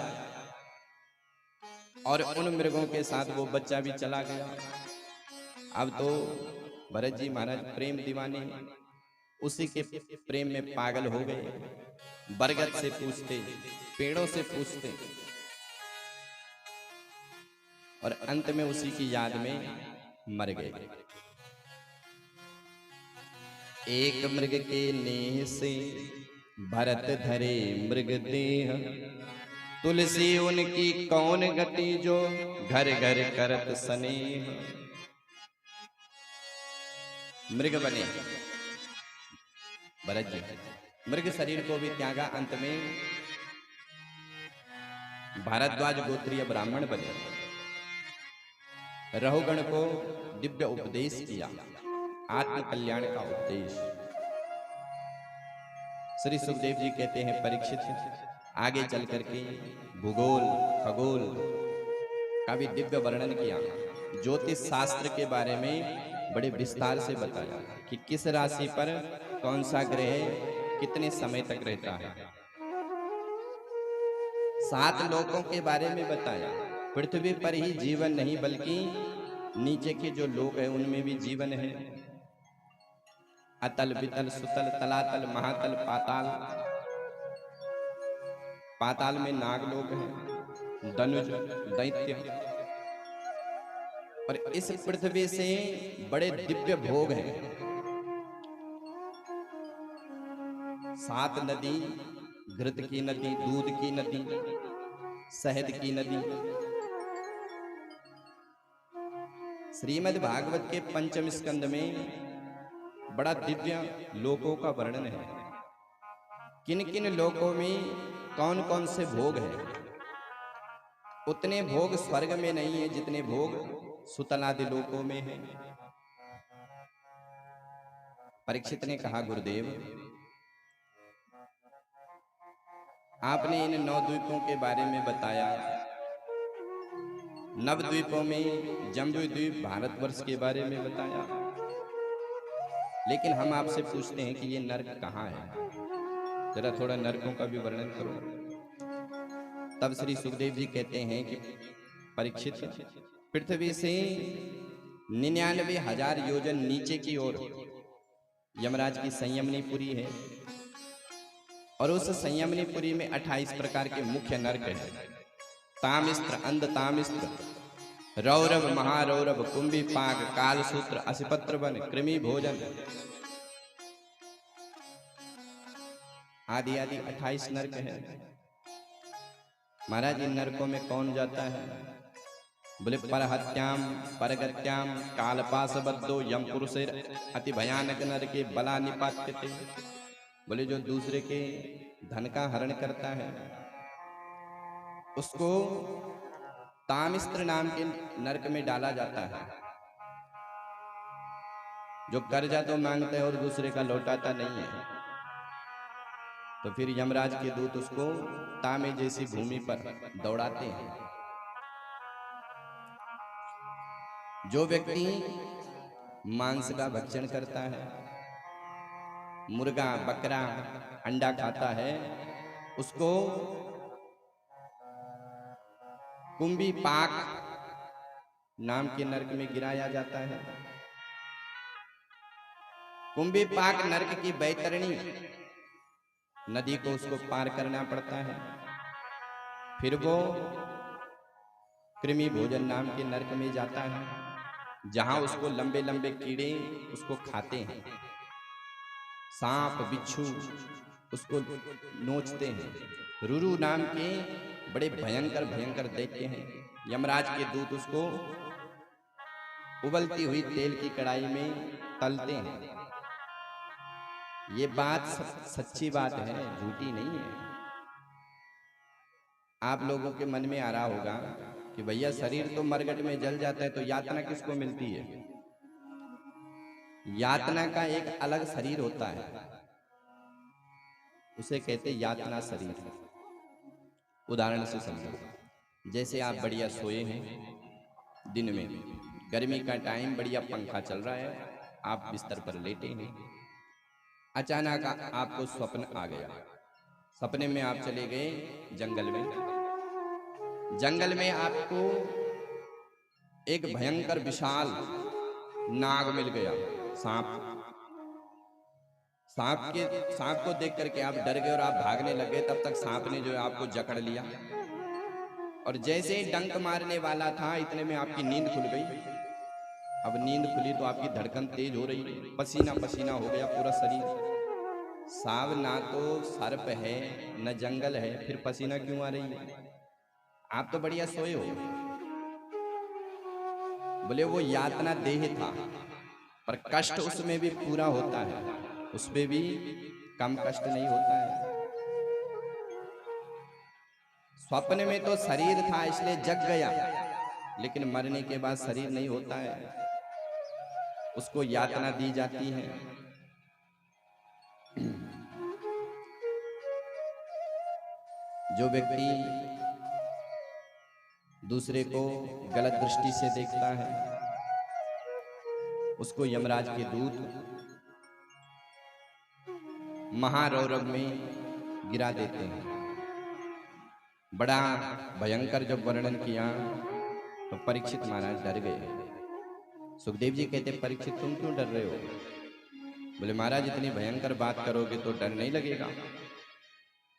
और उन मृगों के साथ वो बच्चा भी चला गया। अब तो भरत जी महाराज प्रेम दीवाने, उसी के प्रेम में पागल हो गए। बरगद से पूछते, पेड़ों से पूछते, और अंत में उसी की याद में मर गए। एक मृग के नेह से भरत धरे मृग देह, तुलसी उनकी कौन गति जो घर घर करत स्नेह। मृग बने भरत जी, मृग शरीर को भी त्यागा, अंत में भारद्वाज गोत्रीय ब्राह्मण बने। रहुगण को दिव्य उपदेश किया, आत्म कल्याण का उपदेश। श्री सुखदेव जी कहते हैं, परीक्षित आगे चल करके भूगोल खगोल का भी दिव्य वर्णन किया, ज्योतिष शास्त्र के बारे में बड़े विस्तार से बताया कि किस राशि पर कौन सा ग्रह कितने समय तक रहता है। 7 लोकों के बारे में बताया। पृथ्वी पर ही जीवन नहीं बल्कि नीचे के जो लोक है उनमें भी जीवन है। अतल वितल सुतल तलातल महातल पाताल। पाताल में नागलोक है, धनुज दैत्य, और इस पृथ्वी से बड़े दिव्य भोग हैं। सात नदी, घृत की नदी, दूध की नदी, शहद की नदी। श्रीमद् भागवत के पंचम स्कंद में बड़ा दिव्य लोकों का वर्णन है। किन किन लोकों में कौन कौन से भोग हैं। उतने भोग स्वर्ग में नहीं है जितने भोग सुतलादि लोकों में हैं। परीक्षित ने कहा, गुरुदेव आपने इन 9 द्वीपों के बारे में बताया, नवद्वीपों में जम्बू द्वीप भारतवर्ष के बारे में बताया, लेकिन हम आपसे पूछते हैं कि ये नरक कहाँ है, जरा थोड़ा नरकों का भी वर्णन करो। तब श्री सुखदेव जी कहते हैं कि परीक्षित, पृथ्वी से 99,000 योजन नीचे की ओर यमराज की संयमनीपुरी है, और उस संयमनीपुरी में 28 प्रकार के मुख्य नरक हैं। तामिस्त्र, अंध तामिस्त्र, रौरव, महारौरव, कुंभी पाक, कालसूत्र, असिपत्र वन, कृमि भोजन आदि आदि 28 नरक हैं। महाराज इन नरकों में कौन जाता है? बोले परहत्याम, परगत्याम, कालपाशबद्धो यम पुरुषेर अति भयानक नरके बला निपात्यते। बोले जो दूसरे के धन का हरण करता है उसको तामिस्त्र नाम के नरक में डाला जाता है। जो कर्जा तो मांगता है और दूसरे का लौटाता नहीं है, तो फिर यमराज के दूत उसको तामे जैसी भूमि पर दौड़ाते हैं। जो व्यक्ति मांस का भक्षण करता है, मुर्गा, बकरा, अंडा खाता है, उसको कुंभी पाक नाम के नरक में गिराया जाता है। कुंभी पाक नरक की बैतरणी नदी को उसको पार करना पड़ता है। फिर वो कृमि भोजन नाम के नरक में जाता है, जहां उसको लंबे लंबे कीड़े उसको खाते हैं। सांप, बिच्छू उसको नोचते हैं। रुरु नाम के बड़े भयंकर भयंकर दैत्य हैं। यमराज के दूत उसको उबलती हुई तेल की कढ़ाई में तलते हैं। ये बात सच्ची बात है, झूठी नहीं है। आप लोगों के मन में आ रहा होगा कि भैया शरीर तो मरघट में जल जाता है, तो यातना किसको मिलती है? यातना का एक अलग शरीर होता है, उसे कहते यातना शरीर। उदाहरण से समझो, जैसे आप बढ़िया सोए हैं, दिन में गर्मी का टाइम, बढ़िया पंखा चल रहा है, आप बिस्तर पर लेटे हैं, अचानक आपको स्वप्न आ गया। सपने में आप चले गए जंगल में। जंगल में आपको एक भयंकर विशाल नाग मिल गया, सांप। सांप को देख करके आप डर गए और आप भागने लगे। तब तक सांप ने जो है आपको जकड़ लिया, और जैसे ही डंक मारने वाला था, इतने में आपकी नींद खुल गई। अब नींद खुली तो आपकी धड़कन तेज हो रही, पसीना पसीना हो गया पूरा शरीर। सांप ना तो सर्प है न जंगल है, फिर पसीना क्यों आ रही है? आप तो बढ़िया सोए हो। बोले वो यातना देह था, पर कष्ट उसमें भी पूरा होता है, उसमें भी कम कष्ट नहीं होता है। स्वप्न में तो शरीर था इसलिए जग गया, लेकिन मरने के बाद शरीर नहीं होता है, उसको यातना दी जाती है। जो व्यक्ति दूसरे को गलत दृष्टि से देखता है, उसको यमराज के दूत महारौरव में गिरा देते हैं। बड़ा भयंकर जब वर्णन किया तो परीक्षित महाराज डर गए। सुखदेव जी कहते, परीक्षित तुम क्यों डर रहे हो? बोले महाराज इतनी भयंकर बात करोगे तो डर नहीं लगेगा।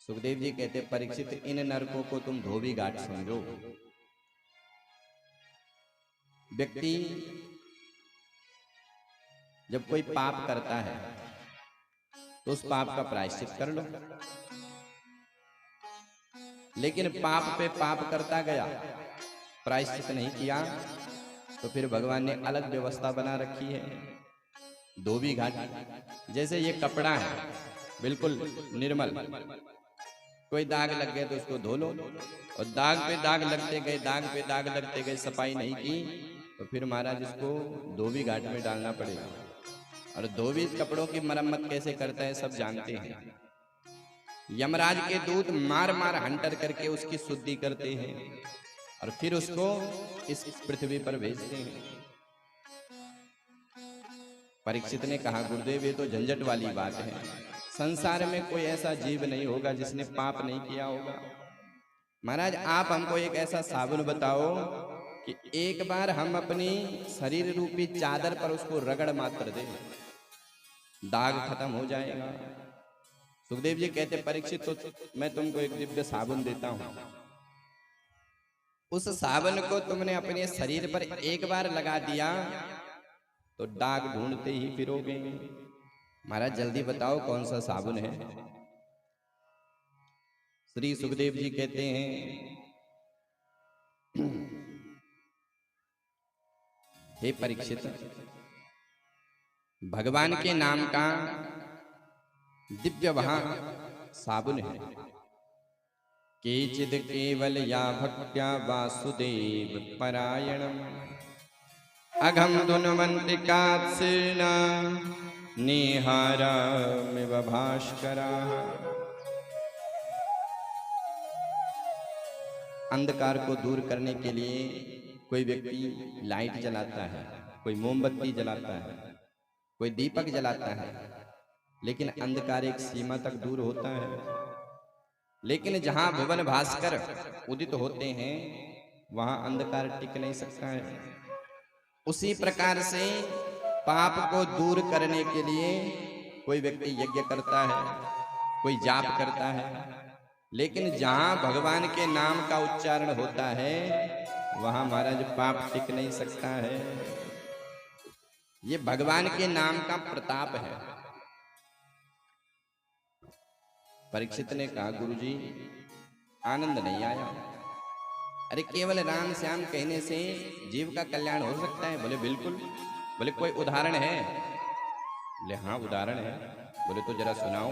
सुखदेव जी कहते, परीक्षित इन नरकों को तुम धोबी घाट समझो। व्यक्ति जब कोई पाप करता है तो उस पाप का प्रायश्चित कर लो। लेकिन पाप पे पाप करता गया, प्रायश्चित नहीं किया, तो फिर भगवान ने अलग व्यवस्था बना रखी है, धोबी घाट। जैसे ये कपड़ा है बिल्कुल निर्मल, कोई दाग लग गए तो उसको धो लो, और दाग पे दाग लगते गए, दाग पे दाग लगते गए, सफाई नहीं की तो फिर महाराज इसको धोबी घाट में डालना पड़ेगा। और धोबी कपड़ों की मरम्मत कैसे करता है सब जानते हैं। यमराज के दूत मार मार हंटर करके उसकी शुद्धि करते हैं और फिर उसको इस पृथ्वी पर भेजते हैं। परीक्षित ने कहा, गुरुदेव ये तो झंझट वाली बात है, संसार में कोई ऐसा जीव नहीं होगा जिसने पाप नहीं किया होगा। महाराज आप हमको एक ऐसा साबुन बताओ कि एक बार हम अपनी शरीर रूपी चादर पर उसको रगड़ मात्र दें, दाग खत्म हो जाएगा। सुखदेव जी कहते, परीक्षित तो मैं तुमको एक दिव्य साबुन देता हूं, उस साबुन को तुमने अपने शरीर पर एक बार लगा दिया तो दाग ढूंढते ही फिरोगे। महाराज जल्दी बताओ कौन सा साबुन है। श्री सुखदेव जी कहते हैं, हे परीक्षित, भगवान के नाम का दिव्य वहां साबुन है। केचिद केवल या भक्त्या वासुदेव परायणम अघम धुनवंतिकात्सेना निहारामिव भास्करा। अंधकार को दूर करने के लिए कोई व्यक्ति लाइट जलाता है, कोई मोमबत्ती जलाता है, कोई दीपक जलाता है, लेकिन अंधकार एक सीमा तक दूर होता है। लेकिन जहां भुवन भास्कर उदित होते हैं वहां अंधकार टिक नहीं सकता है। उसी प्रकार से पाप को दूर करने के लिए कोई व्यक्ति यज्ञ करता है, कोई जाप करता है, लेकिन जहां भगवान के नाम का उच्चारण होता है वहां महाराज पाप टिक नहीं सकता है। ये भगवान के नाम का प्रताप है। परीक्षित ने कहा, गुरुजी आनंद नहीं आया। अरे केवल राम श्याम कहने से जीव का कल्याण हो सकता है? बोले बिल्कुल। बोले कोई उदाहरण है? बोले हाँ उदाहरण है। बोले तो जरा सुनाओ।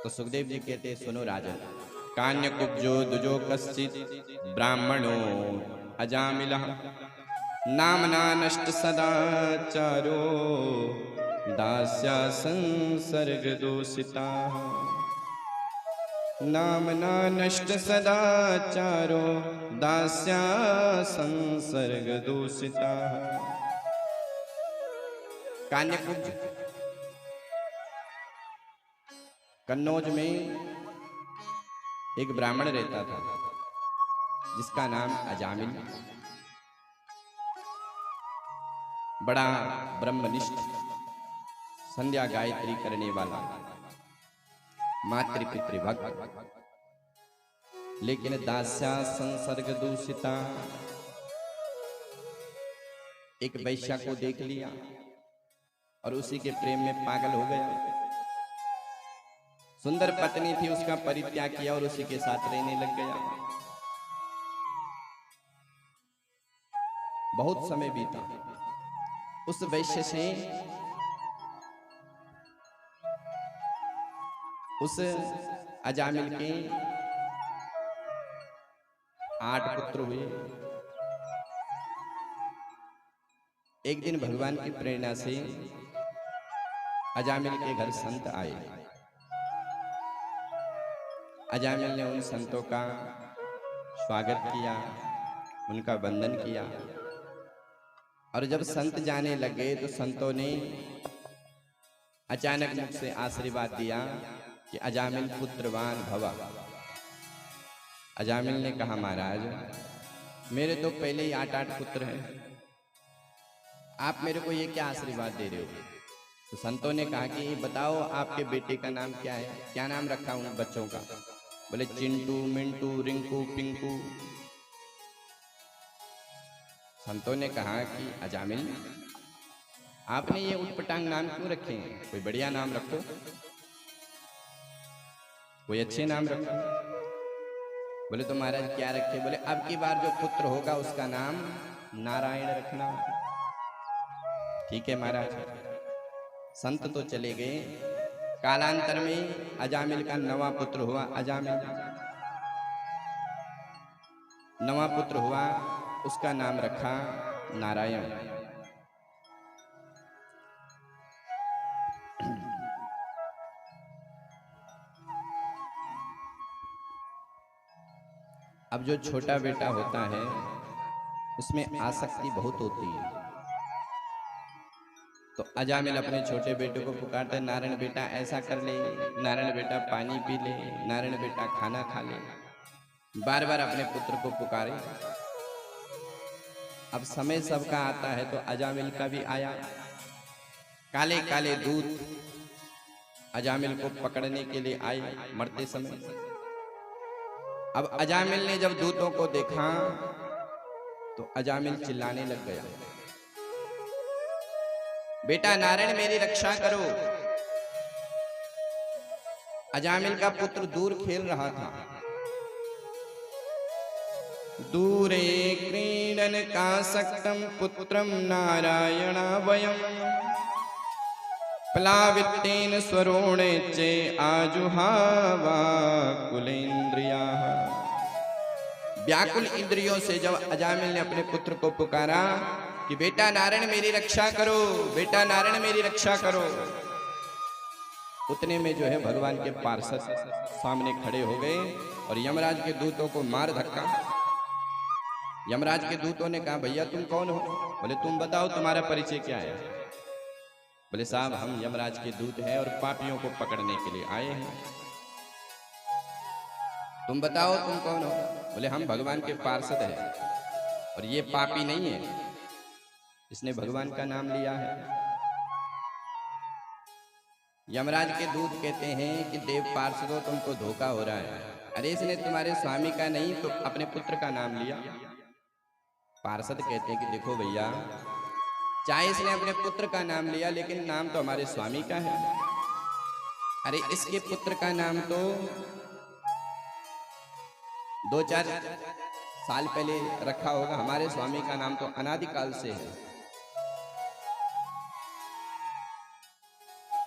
तो सुखदेव जी कहते, सुनो राजन, कान्य कुब्जो दुजो कश्चित ब्राह्मणो अजामिलः नामना नष्ट सदाचारो दास्या संसर्ग दूषिता। नामना नष्ट सदाचारो दास्या संसर्ग दूषिता। कान्यकुब्ज कन्नौज में एक ब्राह्मण रहता था जिसका नाम अजामिल। बड़ा ब्रह्मनिष्ठ, संध्या गायत्री करने वाला, मातृपितृ भक्त, लेकिन दास्या संसर्ग दूषिता। एक वैश्या को देख लिया और उसी के प्रेम में पागल हो गया। सुंदर पत्नी थी, उसका परित्याग किया और उसी के साथ रहने लग गया। बहुत समय बीता। उस वैश्य से उस अजामिल के 8 पुत्र हुए। एक दिन भगवान की प्रेरणा से अजामिल के घर संत आए। अजामिल ने उन संतों का स्वागत किया, उनका वंदन किया, और जब संत जाने लगे तो संतों ने अचानक मुख से आशीर्वाद दिया कि अजामिल पुत्रवान भव। अजामिल ने कहा, महाराज मेरे तो पहले ही 8 पुत्र हैं, आप मेरे को ये क्या आशीर्वाद दे रहे हो? तो संतों ने कहा कि बताओ आपके बेटे का नाम क्या है, क्या नाम रखा उन बच्चों का? बोले चिंटू, मिंटू, रिंकू, पिंकू। संतों ने कहा कि अजामिल आपने ये उटपटांग नाम क्यों रखे हैं? कोई बढ़िया नाम रखो, कोई अच्छे नाम रखो। बोले तो महाराज क्या रखे? बोले अब की बार जो पुत्र होगा उसका नाम नारायण रखना। ठीक है महाराज। संत तो चले गए। कालांतर में अजामिल का नवा पुत्र हुआ। अजामिल नवा पुत्र हुआ, उसका नाम रखा नारायण। अब जो छोटा बेटा होता है उसमें आसक्ति बहुत होती है। तो अजामिल अपने छोटे बेटे को पुकारते, नारायण बेटा ऐसा कर ले, नारायण बेटा पानी पी ले, नारायण बेटा खाना खा ले। बार बार अपने पुत्र को पुकारे। अब समय सबका आता है तो अजामिल का भी आया। काले काले दूत अजामिल को पकड़ने के लिए आए मरते समय। अब अजामिल ने जब दूतों को देखा तो अजामिल चिल्लाने लग गया, बेटा नारायण मेरी रक्षा करो। अजामिल का पुत्र दूर खेल रहा था। दूरे क्रीडन कासक्तं पुत्रं नारायण वयम् प्लावितेन स्वरोणे चे आजुहावा कुलेन्द्रियाः। व्याकुल इंद्रियों से जब अजामिल ने अपने पुत्र को पुकारा कि बेटा नारायण मेरी रक्षा करो, बेटा नारायण मेरी रक्षा करो, उतने में जो है भगवान के पार्षद सामने खड़े हो गए और यमराज के दूतों को मार धक्का। यमराज के दूतों ने कहा, भैया तुम कौन हो? बोले तुम बताओ तुम्हारा परिचय क्या है? बोले साहब हम यमराज के दूत हैं और पापियों को पकड़ने के लिए आए हैं। तुम बताओ तुम कौन हो? बोले हम भगवान के पार्षद हैं और ये पापी नहीं है, इसने भगवान का नाम लिया है। यमराज के दूत कहते हैं कि देव पार्षदों तुमको धोखा हो रहा है। अरे इसने तुम्हारे स्वामी का नहीं तो अपने पुत्र का नाम लिया। पार्षद कहते हैं कि देखो भैया, चाहे इसने अपने पुत्र का नाम लिया लेकिन नाम तो हमारे स्वामी का है। अरे इसके पुत्र का नाम तो 2-4 साल पहले रखा होगा, हमारे स्वामी का नाम तो अनादिकाल से है।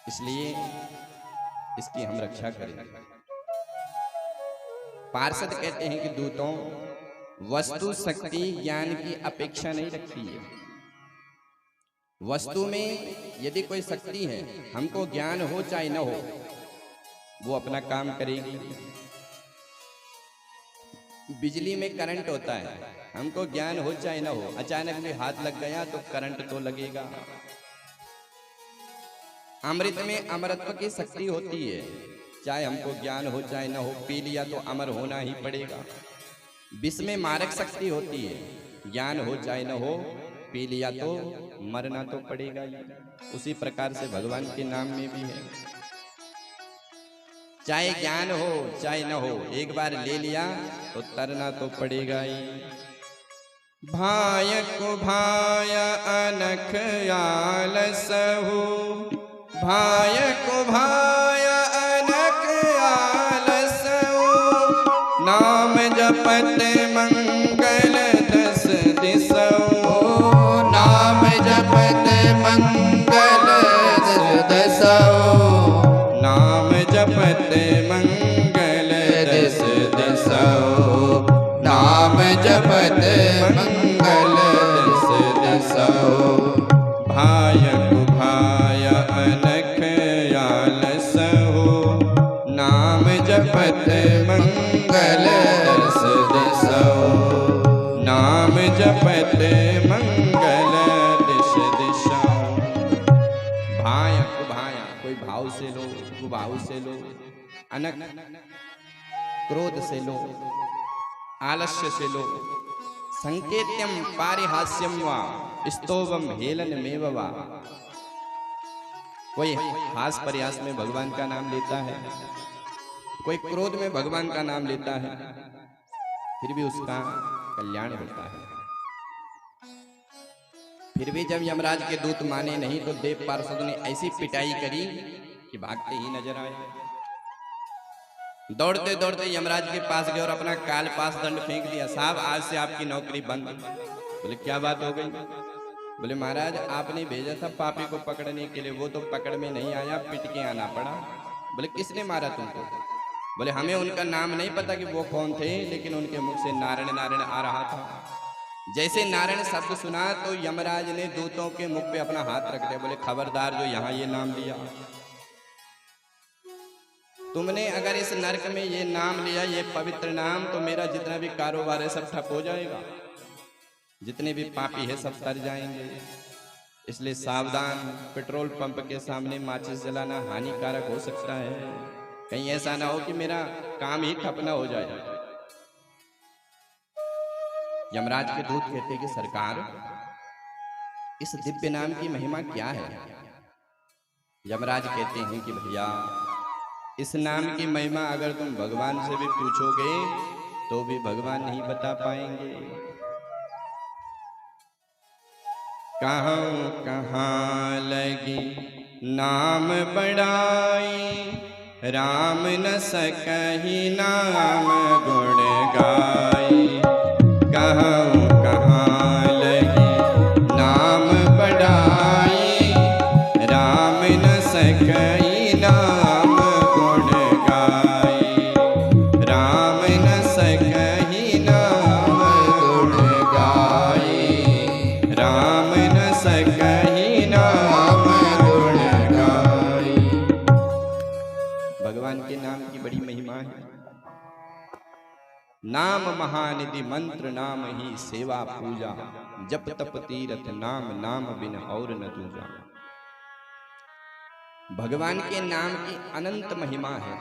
इसलिए इसकी हम रक्षा करें। पार्षद कहते हैं कि दूतों, वस्तु शक्ति ज्ञान की अपेक्षा नहीं रखती है। वस्तु में यदि कोई शक्ति है, हमको ज्ञान हो चाहे न हो, वो अपना काम करेगी। बिजली में करंट होता है, हमको ज्ञान हो चाहे न हो, अचानक में हाथ लग गया तो करंट तो लगेगा। अमृत में अमरत्व की शक्ति होती है, चाहे हमको ज्ञान हो चाहे न हो, पी लिया तो अमर होना ही पड़ेगा। विष में मारक शक्ति होती है, ज्ञान हो चाहे न हो, पी लिया तो मरना तो पड़ेगा ही। उसी प्रकार से भगवान के नाम में भी है, चाहे ज्ञान हो चाहे न हो, एक बार ले लिया तो तरना तो पड़ेगा ही। भाय को भाय अनख आलसहु, भाय को भाय अनख आलसहु, नाम जपत मंगल दस दिसहु, नाम जपत मंगल दसहु, नाम जपत मंगल दस दसहु, नाम जपत मंगल दसहु। भाय को भाय अनख आलसहु, नाम जपत मंगल दस दसहु, नाम जपत मंगल दिश दिशाओं। भाय कुभाया, कोई भाव से लो, कुभाव से लो, अनक क्रोध से लो, आलस्य से लो, संकेत्यम पारिहास्यम वा स्तोभम हेलन मेव वा। कोई हास परिहास में भगवान का नाम लेता है, कोई क्रोध में भगवान का नाम लेता है, फिर भी उसका कल्याण होता है। फिर भी जब यमराज के दूत माने नहीं तो देव पार्षद ने ऐसी पिटाई करी कि भागते ही नजर आए। दौड़ते दौड़ते यमराज के पास गए और अपना काल पास दंड फेंक दिया। साहब आज से आपकी नौकरी बंद। बोले क्या बात हो गई? बोले महाराज आपने भेजा था पापी को पकड़ने के लिए, वो तो पकड़ में नहीं आया, पिट के आना पड़ा। बोले किसने मारा तुमको? बोले हमें उनका नाम नहीं पता कि वो कौन थे, लेकिन उनके मुख से नारायण नारायण आ रहा था। जैसे नारायण शब्द सुना तो यमराज ने दूतों के मुख पे अपना हाथ रख दिया। बोले खबरदार जो यहाँ ये नाम लिया, तुमने अगर इस नरक में ये नाम लिया, ये पवित्र नाम, तो मेरा जितना भी कारोबार है सब ठप हो जाएगा, जितने भी पापी है सब तर जाएंगे। इसलिए सावधान, पेट्रोल पंप के सामने माचिस जलाना हानिकारक हो सकता है, कहीं ऐसा ना हो कि मेरा काम ही ठप ना हो जाए। यमराज के दूत कहते कि सरकार इस दिव्य नाम की महिमा क्या है? यमराज कहते हैं कि भैया इस नाम की महिमा अगर तुम भगवान से भी पूछोगे तो भी भगवान नहीं बता पाएंगे। कहाँ कहाँ लगी नाम बड़ाई, राम न सकहि नाम गुण गाई। कहाँ कहाँ लगी नाम बड़ाई, राम न सकहि नाम गुण गाई। राम न सकहि नाम गुण गाई, राम न सकहि नाम गुण गाई। भगवान के नाम की बड़ी महिमा है। नाम महानिधि मंत्र नाम ही सेवा पूजा, जप तप तीरथ नाम नाम बिन और न दूजा। भगवान के नाम की अनंत महिमा है।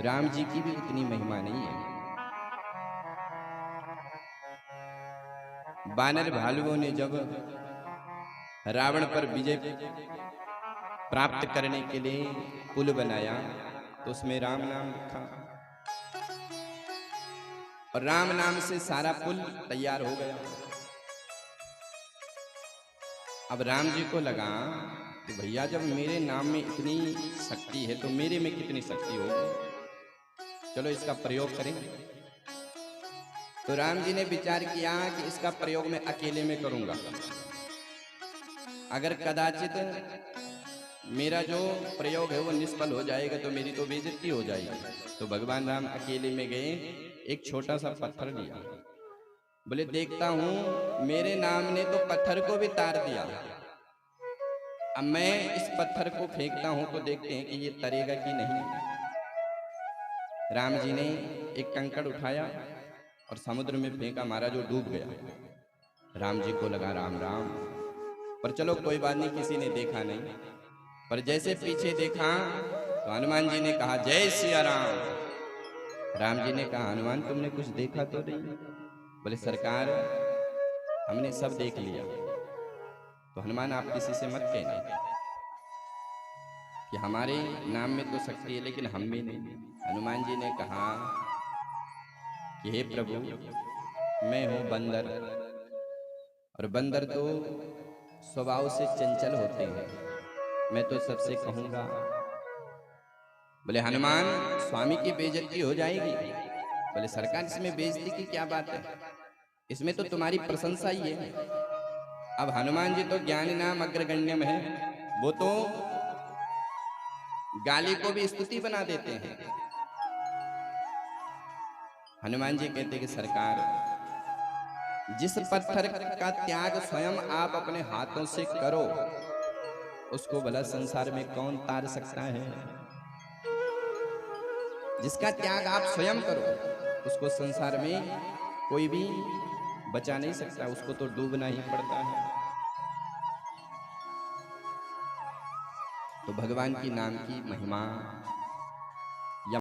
राम जी की भी उतनी महिमा नहीं है। बानर भालुओं ने जब रावण पर विजय प्राप्त करने के लिए पुल बनाया तो उसमें राम नाम लिखा और राम नाम से सारा पुल तैयार हो गया। अब राम जी को लगा कि भैया जब मेरे नाम में इतनी शक्ति है तो मेरे में कितनी शक्ति होगी, चलो इसका प्रयोग करेंगे। तो राम जी ने विचार किया कि इसका प्रयोग मैं अकेले में करूंगा। अगर कदाचित मेरा जो प्रयोग है वो निष्फल हो जाएगा तो मेरी तो बेइज्जती हो जाएगी। तो भगवान राम अकेले में गए, एक छोटा सा पत्थर लिया। बोले देखता हूं मेरे नाम ने तो पत्थर को भी तार दिया, अब मैं इस पत्थर को फेंकता हूं तो देखते हैं कि ये तरेगा कि नहीं। राम जी ने एक कंकड़ उठाया और समुद्र में फेंका, महाराज वो डूब गया। राम जी को लगा राम राम, पर चलो कोई बात नहीं, किसी ने देखा नहीं। पर जैसे पीछे देखा तो हनुमान जी ने कहा जय सिया राम। राम जी ने कहा हनुमान तुमने कुछ देखा तो नहीं? बोले सरकार हमने सब देख लिया। तो हनुमान आप किसी से मत कहना कि हमारे नाम में तो शक्ति है लेकिन हम में नहीं। हनुमान जी ने कहा कि हे प्रभु मैं हूं बंदर, और बंदर तो स्वभाव से चंचल होते हैं, मैं तो सबसे कहूंगा। बोले हनुमान स्वामी की बेइज्जती हो जाएगी। बोले सरकार इसमें बेइज्जती की क्या बात है, इसमें तो तुम्हारी प्रशंसा ही है। अब हनुमान जी तो ज्ञानी नाम अग्रगण्यम है, वो तो गाली को भी स्तुति बना देते हैं। हनुमान जी कहते कि सरकार जिस पत्थर का त्याग स्वयं आप अपने हाथों से करो उसको भला संसार में कौन तार सकता है। जिसका त्याग आप स्वयं करो उसको संसार में कोई भी बचा नहीं सकता, उसको तो डूबना ही पड़ता है। तो भगवान की नाम की महिमा